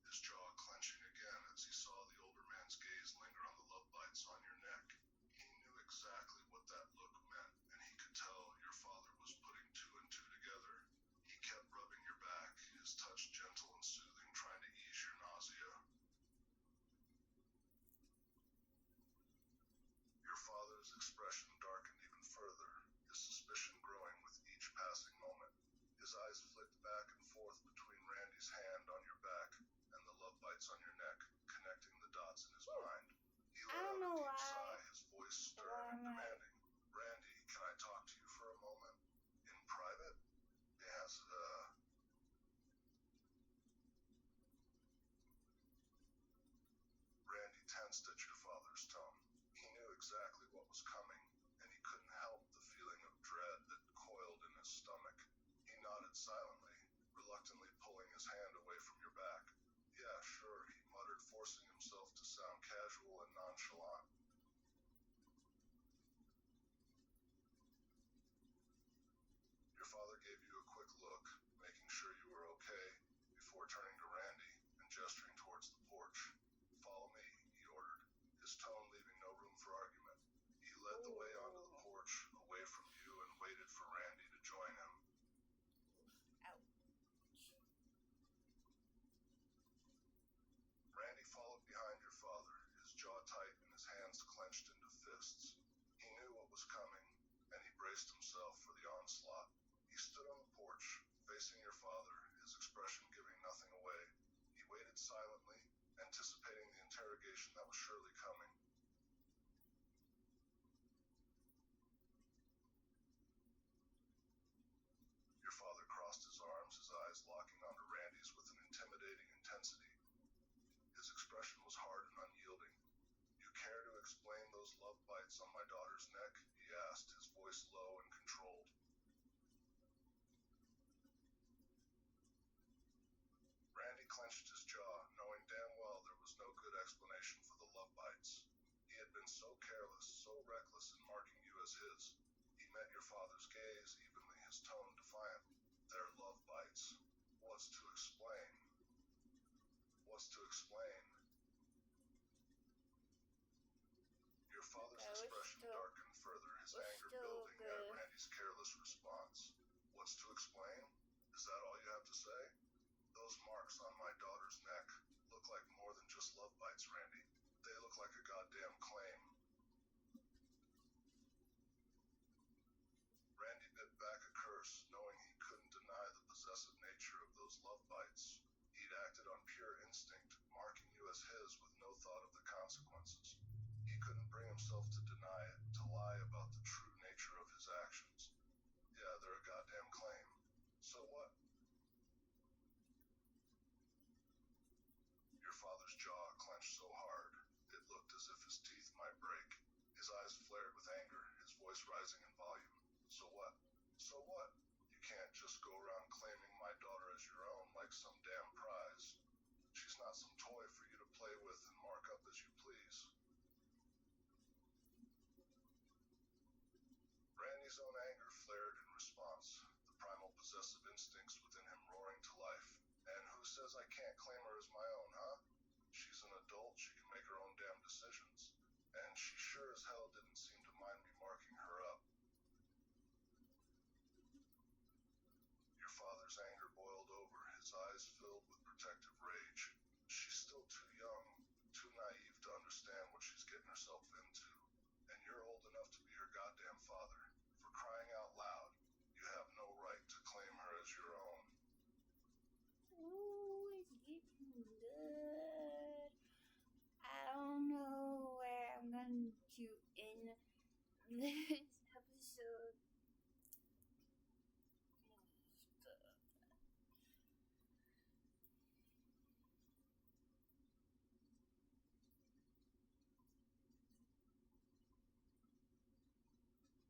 his jaw clenching again as he saw the older man's gaze linger on the love bites on your neck. He knew exactly what that look meant, and he could tell your father was putting two and two together. He kept rubbing your back, his touch gentle and soothing, trying to ease your nausea. Your father's expression darkened even further, his suspicion growing with each passing moment. His eyes flicked back and forth between Randy's hand on your back and the love bites on your neck, connecting the dots in his mind. He let out a deep sigh, his voice stern and demanding. Randy, can I talk to you for a moment? In private? Yes, Randy tensed at your father's tone. He knew exactly what was coming, and he couldn't help the feeling of dread that coiled in his stomach. He nodded his hand away from your back. Yeah, sure, he muttered, forcing himself to sound casual and nonchalant. Your father gave you a quick look, making sure you were okay, before turning to Randy and gesturing towards the porch. Follow me, he ordered, his tone leaving no room for argument. He led the way onto the porch, away from you, and waited for Randy to join him. Randy followed behind your father, his jaw tight and his hands clenched into fists. He knew what was coming, and he braced himself for the onslaught. He stood on the porch, facing your father, his expression giving nothing away. He waited silently, anticipating the interrogation that was surely coming. Your father crossed his arms, his eyes locking onto Randy's with an intimidating intensity. His expression was hard and unyielding. You care to explain those love bites on my daughter's neck? He asked, his voice low and controlled. Randy clenched his jaw, knowing damn well there was no good explanation for the love bites. He had been so careless, so reckless in marking you as his. He met your father's gaze evenly, his tone defiant. Their love bites. What's to explain? What's to explain? Your father's expression darkened further, his anger building at Randy's careless response. What's to explain? Is that all you have to say? Those marks on my daughter's neck look like more than just love bites, Randy. They look like a goddamn claim. Randy bit back a curse, knowing he couldn't deny the possessive nature of those love bites. He'd acted on pure instinct, marking you as his with no thought of the consequences. He couldn't bring himself to deny it, to lie about the true nature of his actions. Yeah, they're a goddamn claim. So what? Your father's jaw clenched so hard, it looked as if his teeth might break. His eyes flared with anger, his voice rising in volume. So what? So what? You can't just go around claiming my daughter as your own like some damn prize. She's not some toy for you to play with and mark up as you please. Randy's own anger flared in response, the primal possessive instincts within him roaring to life. And who says I can't claim her as my own, huh? She's an adult, she can make her own damn decisions. And she sure as hell didn't seem to mind me marking her up. Your father's anger boiled over, his eyes filled with protective rage. She's still too young, too naive to understand what she's getting herself into. And you're old enough to be her goddamn father. For crying out loud, you have no right to claim her as your own. Ooh, it's getting good. I don't know where I'm going to end this episode.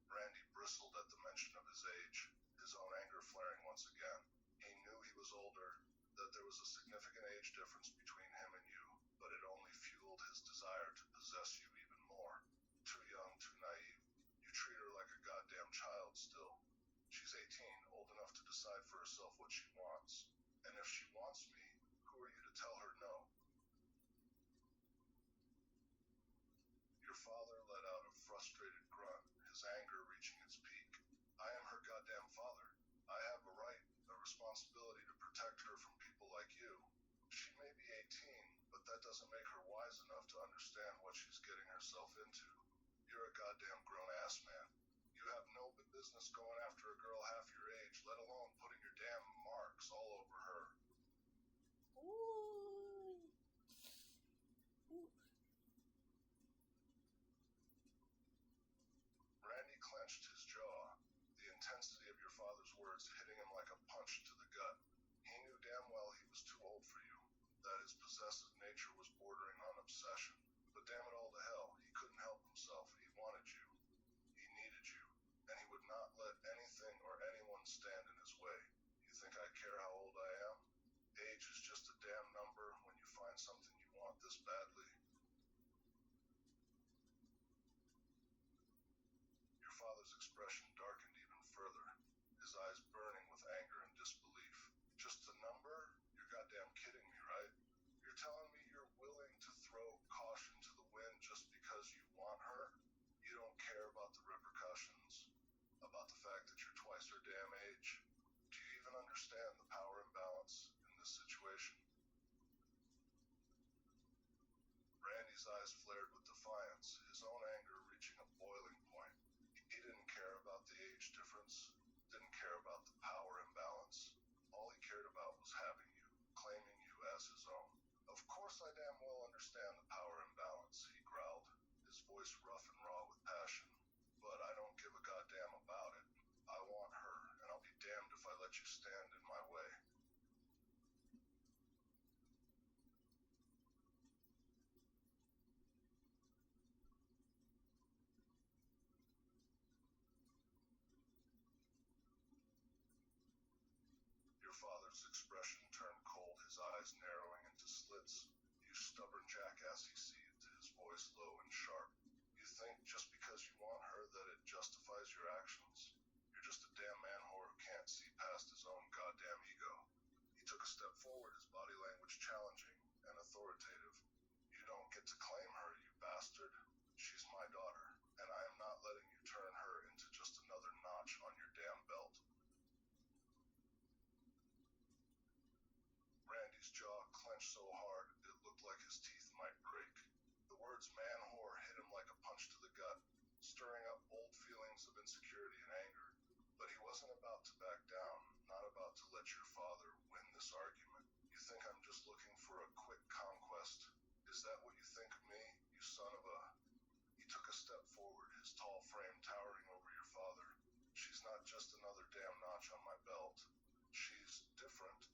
Randy bristled at the mention of his age, his own anger flaring once again. He knew he was older, that there was a significant age difference between him and you, but it only fueled his desire to possess you even more. Too young, too naive. You treat her like a goddamn child still. She's 18, old enough to decide for herself what she wants. And if she wants me, who are you to tell her no? Your father let out a frustrated grunt, his anger reaching its peak. I am her goddamn father. I have a right, a responsibility to protect her from people like you. She may be 18, but that doesn't make her wise enough to understand what she's getting herself into. You're a goddamn grown-ass man. You have no business going after a girl half your age, let alone putting your damn marks all over her. Ooh. Ooh. Randy clenched his jaw, the intensity of your father's words hitting him like a punch to the gut. He knew damn well he was too old for you, that his possessive nature was bordering on obsession. But damn it all to hell, he couldn't help himself. He wanted you. He needed you. And he would not let anything or anyone stand in his way. You think I care how old I am? situation? Randy's eyes flared with defiance, his own anger reaching a boiling point. He didn't care about the age difference, didn't care about the power imbalance. All he cared about was having you, claiming you as his own. Of course I damn well understand the power imbalance, he growled, his voice rough and raw with passion. But I don't give a goddamn about it. I want her, and I'll be damned if I let you stand in my way. Your father's expression turned cold, his eyes narrowing into slits. You stubborn jackass, he seethed, his voice low and sharp. You think just because you want her that it justifies your actions? You're just a damn man whore who can't see past his own goddamn ego. He took a step forward, his body language challenging and authoritative. You don't get to claim her, you bastard. She's my daughter, and I am not letting you turn her into just another notch on your damn belt. Randy's jaw clenched so hard it looked like his teeth might break. The words man whore hit him like a punch to the gut, stirring up old feelings of insecurity and anger. But he wasn't about to back down, not about to let your father win this argument. You think I'm just looking for a quick conquest? Is that what you think of me, you son of a... He took a step forward, his tall frame towering over your father. She's not just another damn notch on my belt. She's different.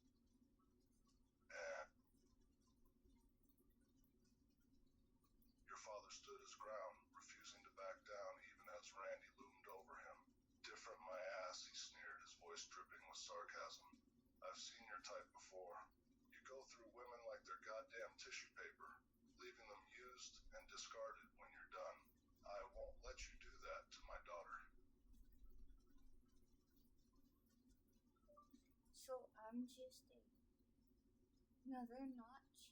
And your father stood his ground, refusing to back down even as Randy loomed over him. Different my ass, he sneered, his voice dripping with sarcasm. I've seen your type before. You go through women like they're goddamn tissue paper, leaving them used and discarded when you're done. I won't let you do that to my daughter. So I'm just another notch.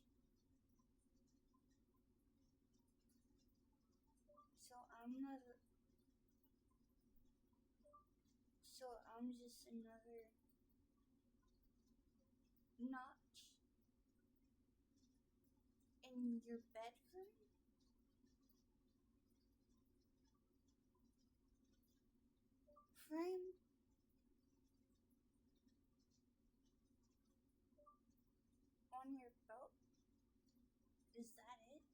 So I'm just another notch in your bedroom? Frame? On your belt? Is that it?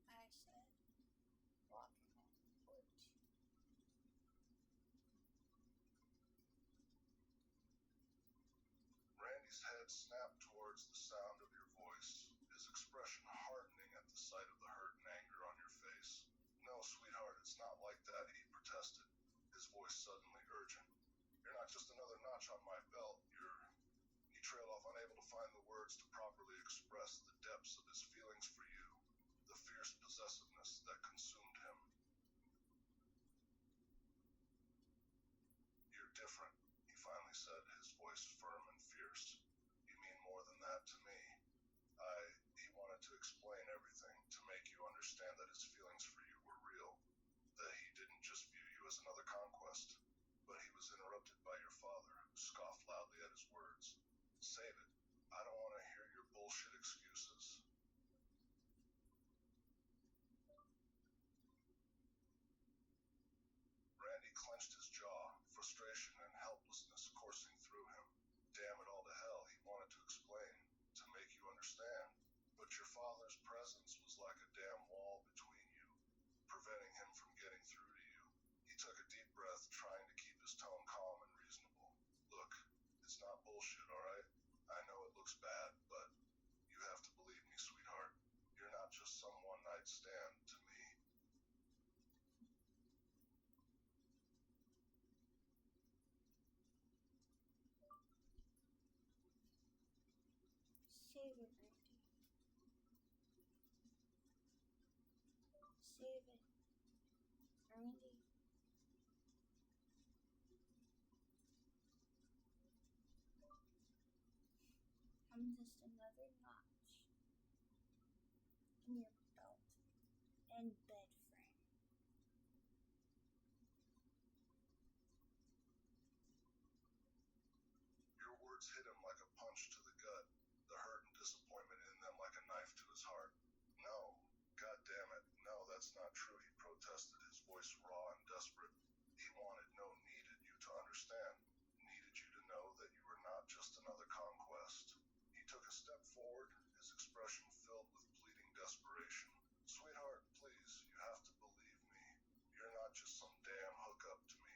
I said, walking on the porch. Randy's head snapped towards the sound of your voice, his expression hardening at the sight of the hurt and anger on your face. No, sweetheart, it's not like that, he protested, his voice suddenly urgent. You're not just another notch on my belt, He trailed off, unable to find the words to properly express the depths of his feelings for you, the fierce possessiveness that consumed him. You're different, he finally said, his voice firm and fierce. You mean more than that to me. He wanted to explain everything, to make you understand that his feelings for you were real, that he didn't just view you as another conquest. But he was interrupted by your father, who scoffed loudly at his words. Save it. I don't want to hear your bullshit excuses. Randy clenched his jaw, frustration and helplessness coursing through him. Damn it all to hell, he wanted to explain, to make you understand. But your father's presence was like a damn wall between you, preventing him from getting through to you. He took a deep breath, trying to keep his tone calm and reasonable. Look, it's not bullshit, alright? I know it looks bad, but you have to believe me, sweetheart. You're not just some one-night stand to me. Save it, Randy. Save it, Randy. I'm just another notch in your belt and bed frame. words hit him like a punch to the gut, the hurt and disappointment in them like a knife to his heart. No, God damn it, no, that's not true, he protested, his voice raw and desperate. He needed you to understand, needed you to know that you were not just another conquest. He took a step forward, his expression filled with pleading desperation. Sweetheart, please, you have to believe me. You're not just some damn hookup to me.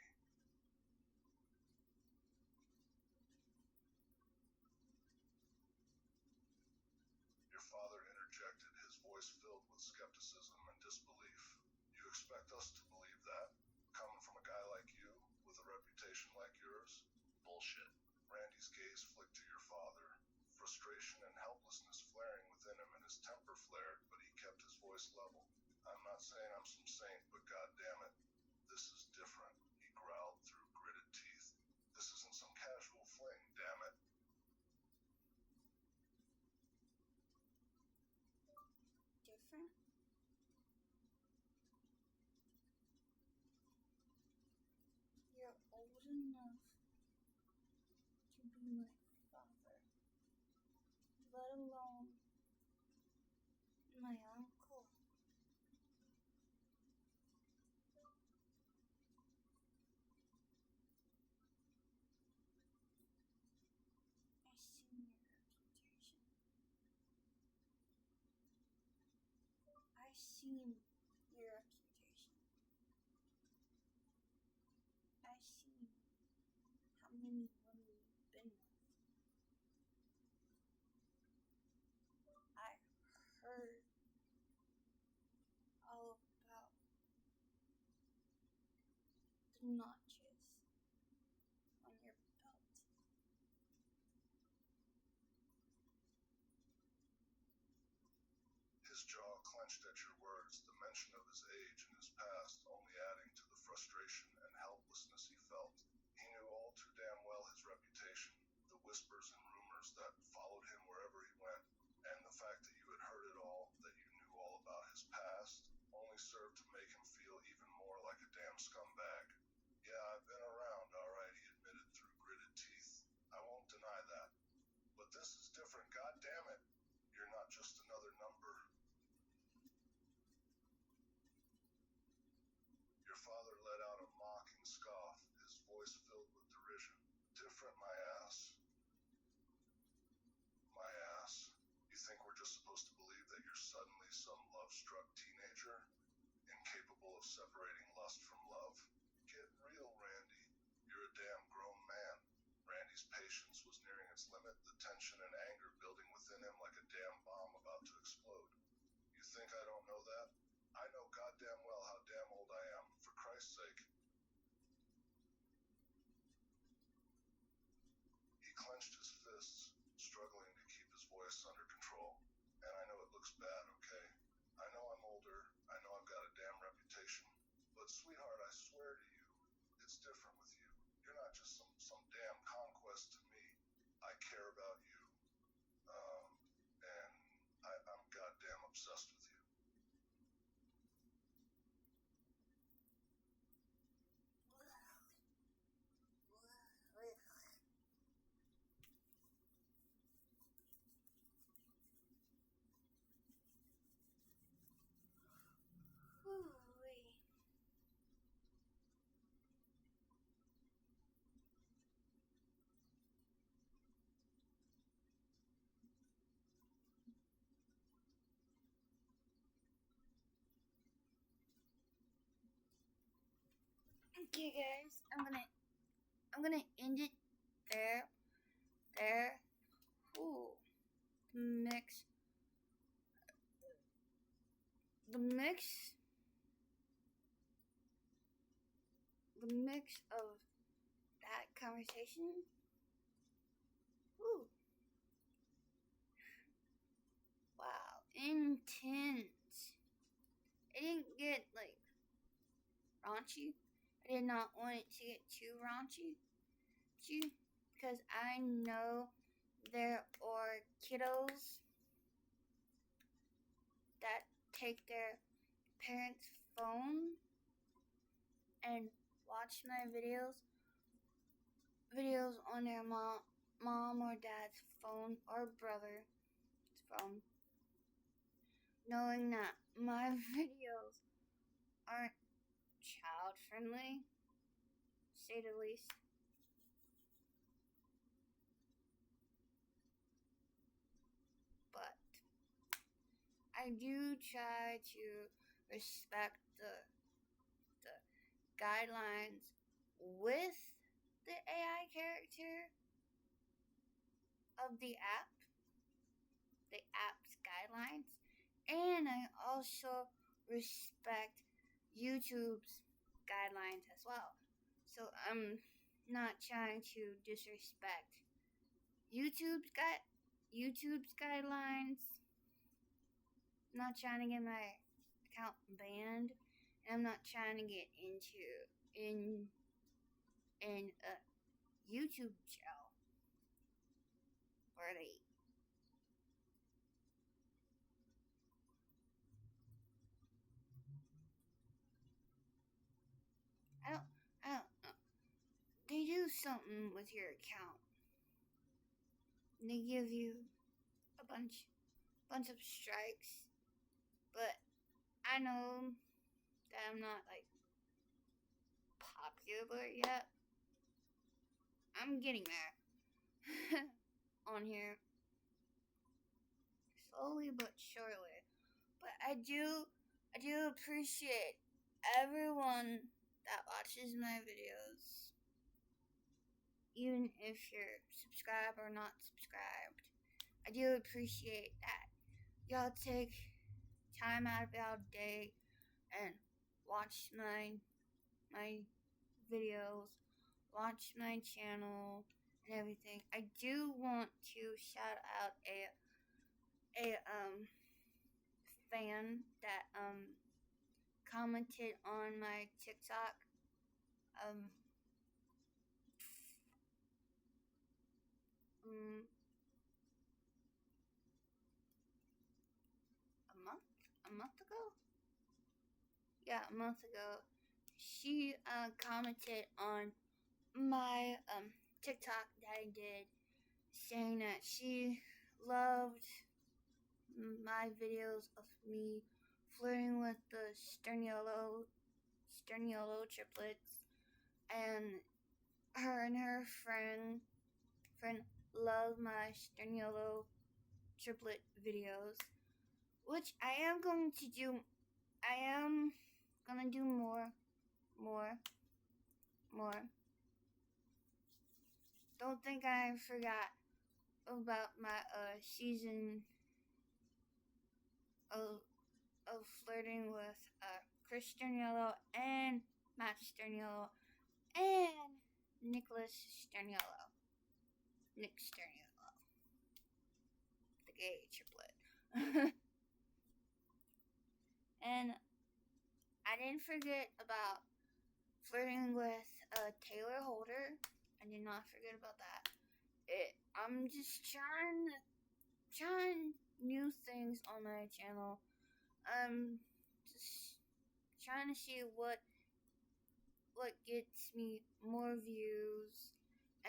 Your father interjected, his voice filled with skepticism and disbelief. You expect us to believe that? Coming from a guy like you, with a reputation like yours? Bullshit. Randy's gaze flicked to your father, frustration and helplessness flaring within him, and his temper flared, but he kept his voice level. I'm not saying I'm some saint, but goddammit, this is different, he growled through gritted teeth. This isn't some casual fling, damn it. Different? You're old enough to be my father, let alone my uncle. I've seen your reputation. I've seen your reputation. I've seen how many women you've been with. I heard all about the notches on your belt. His jaw clenched at your words, the mention of his age and his past only adding to the frustration and helplessness he felt. He knew all too damn well his reputation, the whispers and rumors that followed him wherever he went, and the fact that you had heard it all, that you knew all about his past, only served to make him feel even more like a damn scumbag. Yeah, I've been around, alright, he admitted through gritted teeth. I won't deny that. But this is different, goddammit. You're not just another number. Your father let out a mocking scoff, his voice filled with derision. Different, my ass. My ass. You think we're just supposed to believe that you're suddenly some love-struck teenager? Incapable of separating lust from love? Get real, Randy. You're a damn grown man. Randy's patience was nearing its limit, the tension and anger building within him like a damn bomb about to explode. You think I don't know that? I know goddamn well how damn old I am, for Christ's sake. He clenched his fists, struggling to keep his voice under control. And I know it looks bad, okay? I know I'm older, I know I've got a damn reputation, but sweetheart, I swear to you, it's different with you. You're not just some damn conquest to me. I care about you, and I'm goddamn obsessed with you. Hoo-wee. Okay, guys, I'm gonna end it there. Ooh, the mix, the mix, the mix of that conversation. Ooh, wow, intense. It didn't get like raunchy. I did not want it to get too raunchy, because I know there are kiddos that take their parents' phone and watch my videos on their mom or dad's phone or brother's phone, knowing that my videos aren't child friendly, to say the least. But I do try to respect the guidelines with the AI character of the app's guidelines, and I also respect YouTube's guidelines as well. So I'm not trying to disrespect YouTube's guidelines. I'm not trying to get my account banned, and I'm not trying to get in a YouTube jail where they I don't know. They do something with your account. They give you a bunch of strikes, but I know that I'm not like popular yet. I'm getting there on here, slowly but surely. But I do appreciate everyone that watches my videos, even if you're subscribed or not subscribed. I do appreciate that y'all take time out of your day and watch my videos, watch my channel and everything. I do want to shout out a fan that commented on my TikTok um um a month ago. Yeah, a month ago. She commented on my TikTok that I did, saying that she loved my videos of me flirting with the Sterniolo triplets, and her friend loved my Sterniolo triplet videos, which I am going to do. I am gonna do more. Don't think I forgot about my season of flirting with Chris Sterniolo and Matt Sterniolo and Nicholas Sterniolo. Nick Sterniolo. The gay triplet. And I didn't forget about flirting with Taylor Holder. I did not forget about that. I'm just trying new things on my channel. I'm just trying to see what gets me more views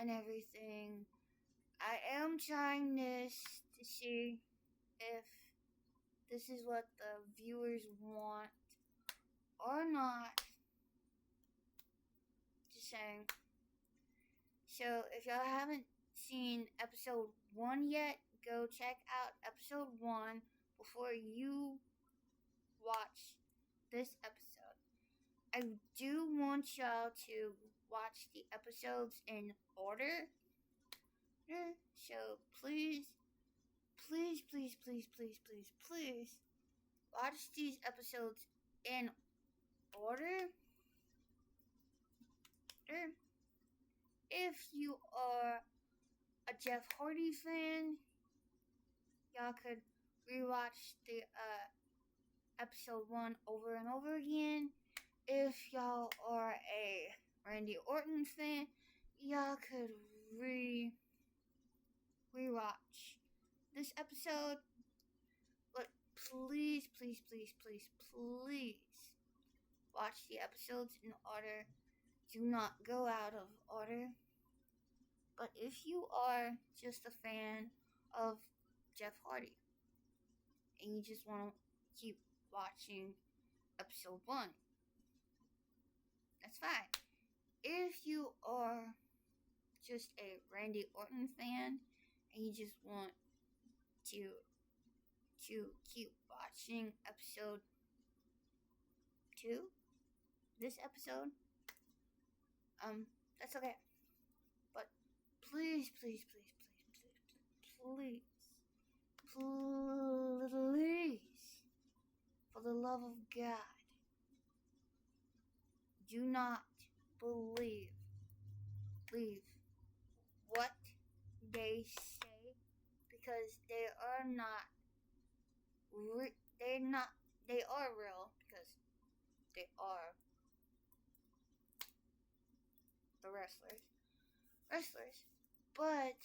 and everything. I am trying this to see if this is what the viewers want or not. Just saying. So if y'all haven't seen episode 1 yet, go check out episode 1 before you watch this episode. I do want y'all to watch the episodes in order. So please watch these episodes in order. If you are a Jeff Hardy fan, y'all could rewatch the episode 1 over and over again. If y'all are a Randy Orton fan, y'all could rewatch this episode. But please watch the episodes in order. Do not go out of order. But if you are just a fan of Jeff Hardy and you just want to keep watching episode 1, that's fine. If you are just a Randy Orton fan and you just want to keep watching episode 2, this episode, that's okay. But please, please, please, please, please, please, please, for the love of God, do not believe what they say, because they are not they are real, because they are the wrestlers, but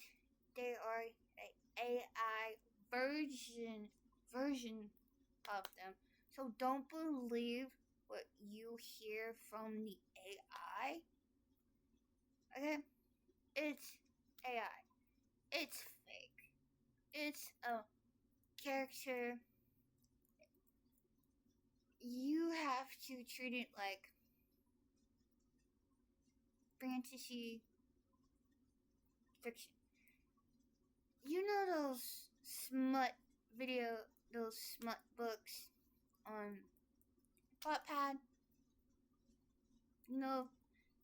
they are an AI version of them. So don't believe what you hear from the AI. Okay? It's AI. It's fake. It's a character. You have to treat it like fantasy fiction. You know those those smut books on Wattpad? No,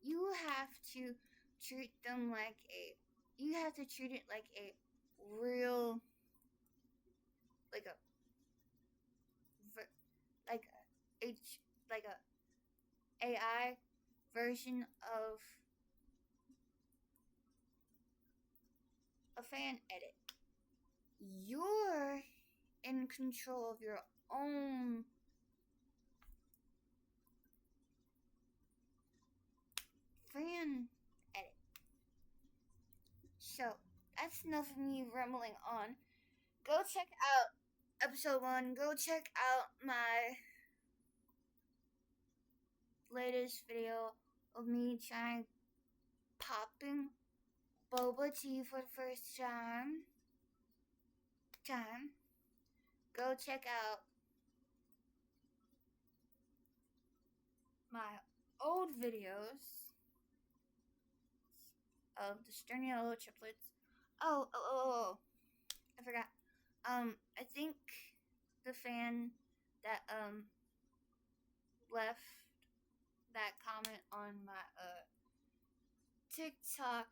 you have to treat them like you have to treat it like a real, like a like a like a AI version of a fan edit. You're in control of your own fan edit. So that's enough of me rambling on. Go check out episode 1. Go check out my latest video of me trying popping boba tea for the first time. Go check out my old videos of the Sterniolo triplets. Oh, I forgot. I think the fan that left that comment on my TikTok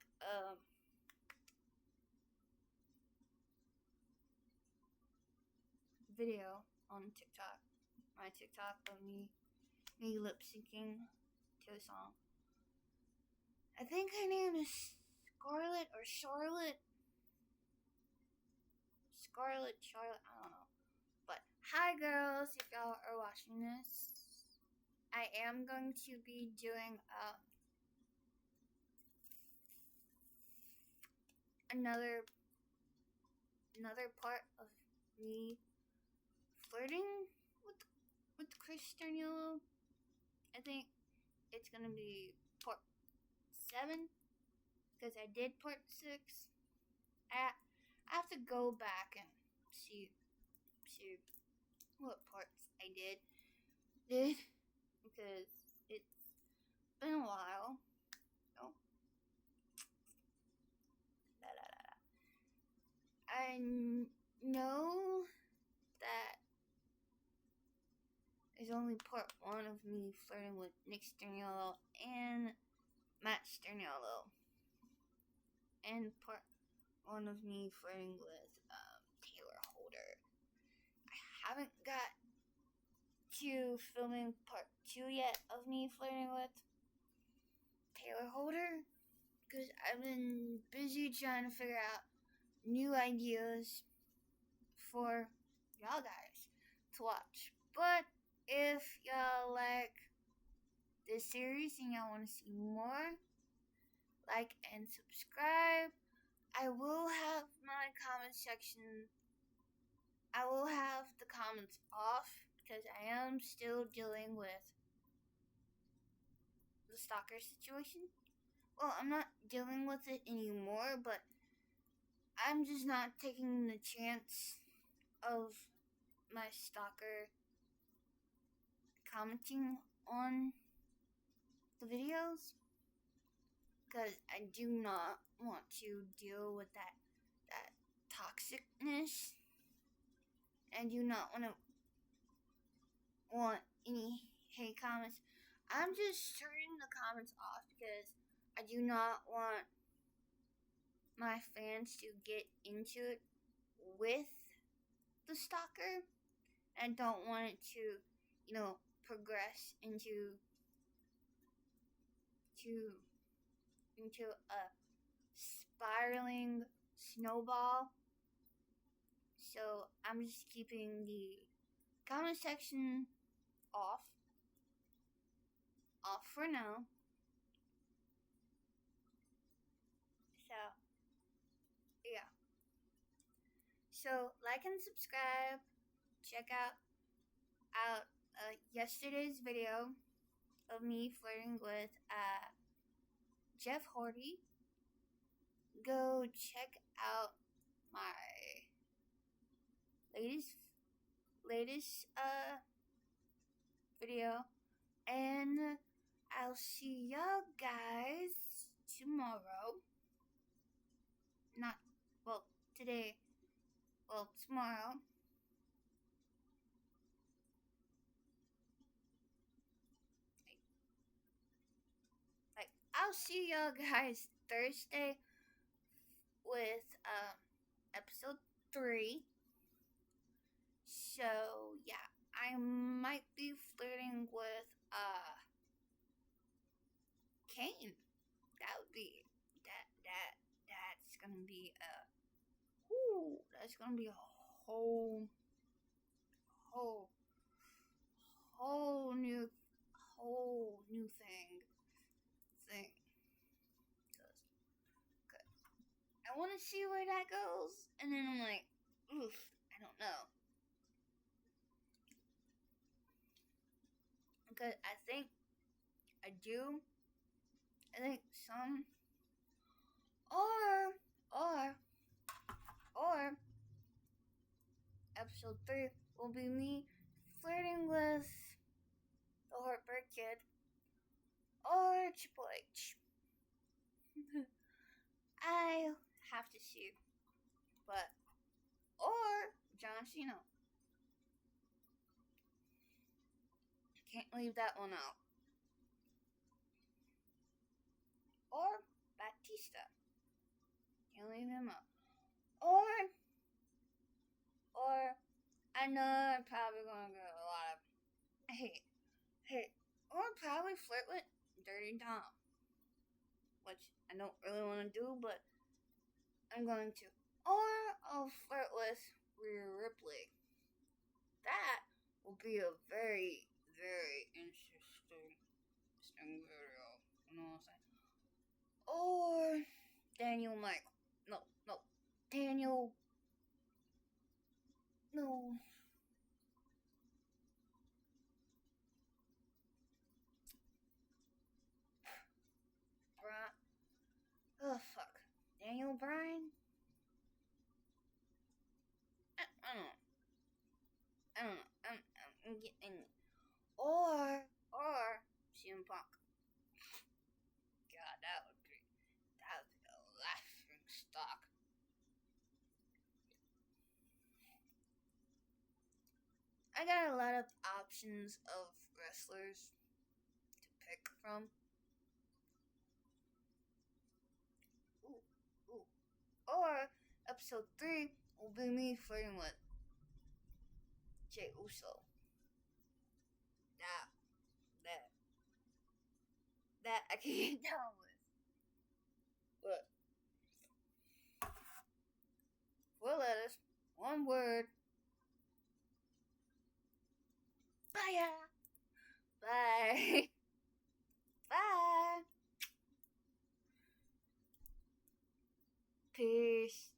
video on TikTok, my TikTok of me lip syncing to a song. I think her name is Scarlett or Charlotte. Charlotte, I don't know. But hi girls, if y'all are watching this, I am going to be doing another part of me flirting with Chris Sterniolo. I think it's gonna be part 7, because I did part 6. I have to go back and see what parts I did because it's been a while. Oh. I know that there's only part 1 of me flirting with Nick Sterniolo and Matt Sterniolo, and part 1 of me flirting with Taylor Holder. I haven't got to filming part 2 yet of me flirting with Taylor Holder, because I've been busy trying to figure out new ideas for y'all guys to watch. But if y'all like this series and y'all want to see more, like and subscribe. I will have my comment section. I will have the comments off because I am still dealing with the stalker situation. well, I'm not dealing with it anymore, but I'm just not taking the chance of my stalker commenting on the videos, because I do not want to deal with that toxicness. I do not want any hate comments. I'm just turning the comments off because I do not want my fans to get into it with the stalker. I don't want it to, progress into a spiraling snowball. So I'm just keeping the comment section off for now. So yeah. So like and subscribe. Check out yesterday's video of me flirting with Jeff Hardy. Go check out my latest video, and I'll see y'all guys tomorrow. Not today. Tomorrow. I'll see y'all guys Thursday with episode 3. So yeah, I might be flirting with Kane. That would be that's gonna be that's gonna be a whole new thing. I want to see where that goes, and then I'm like, oof, I don't know, because I think some or episode 3 will be me flirting with the Heartbreak Kid or Triple H. I have to see, or John Cena. Can't leave that one out. Or Batista. Can't leave him out. Or I know I'm probably gonna get a lot of hate. Or probably flirt with Dirty Dom, which I don't really want to do, but I'm going to. Or I'll flirt with Rhea Ripley. That will be a very, very interesting video. You know what I'm saying? Or Daniel Michael. No. Daniel. No. Oh, fuck. Daniel Bryan? I don't know. I'm getting... Or CM Punk. God, that would be a laughing stock. I got a lot of options of wrestlers to pick from. Ooh. Or episode 3 will be me flirting with Jey Uso. That I can get down with. But 4 letters, 1 word. Bye. Bye. Bye. Peace.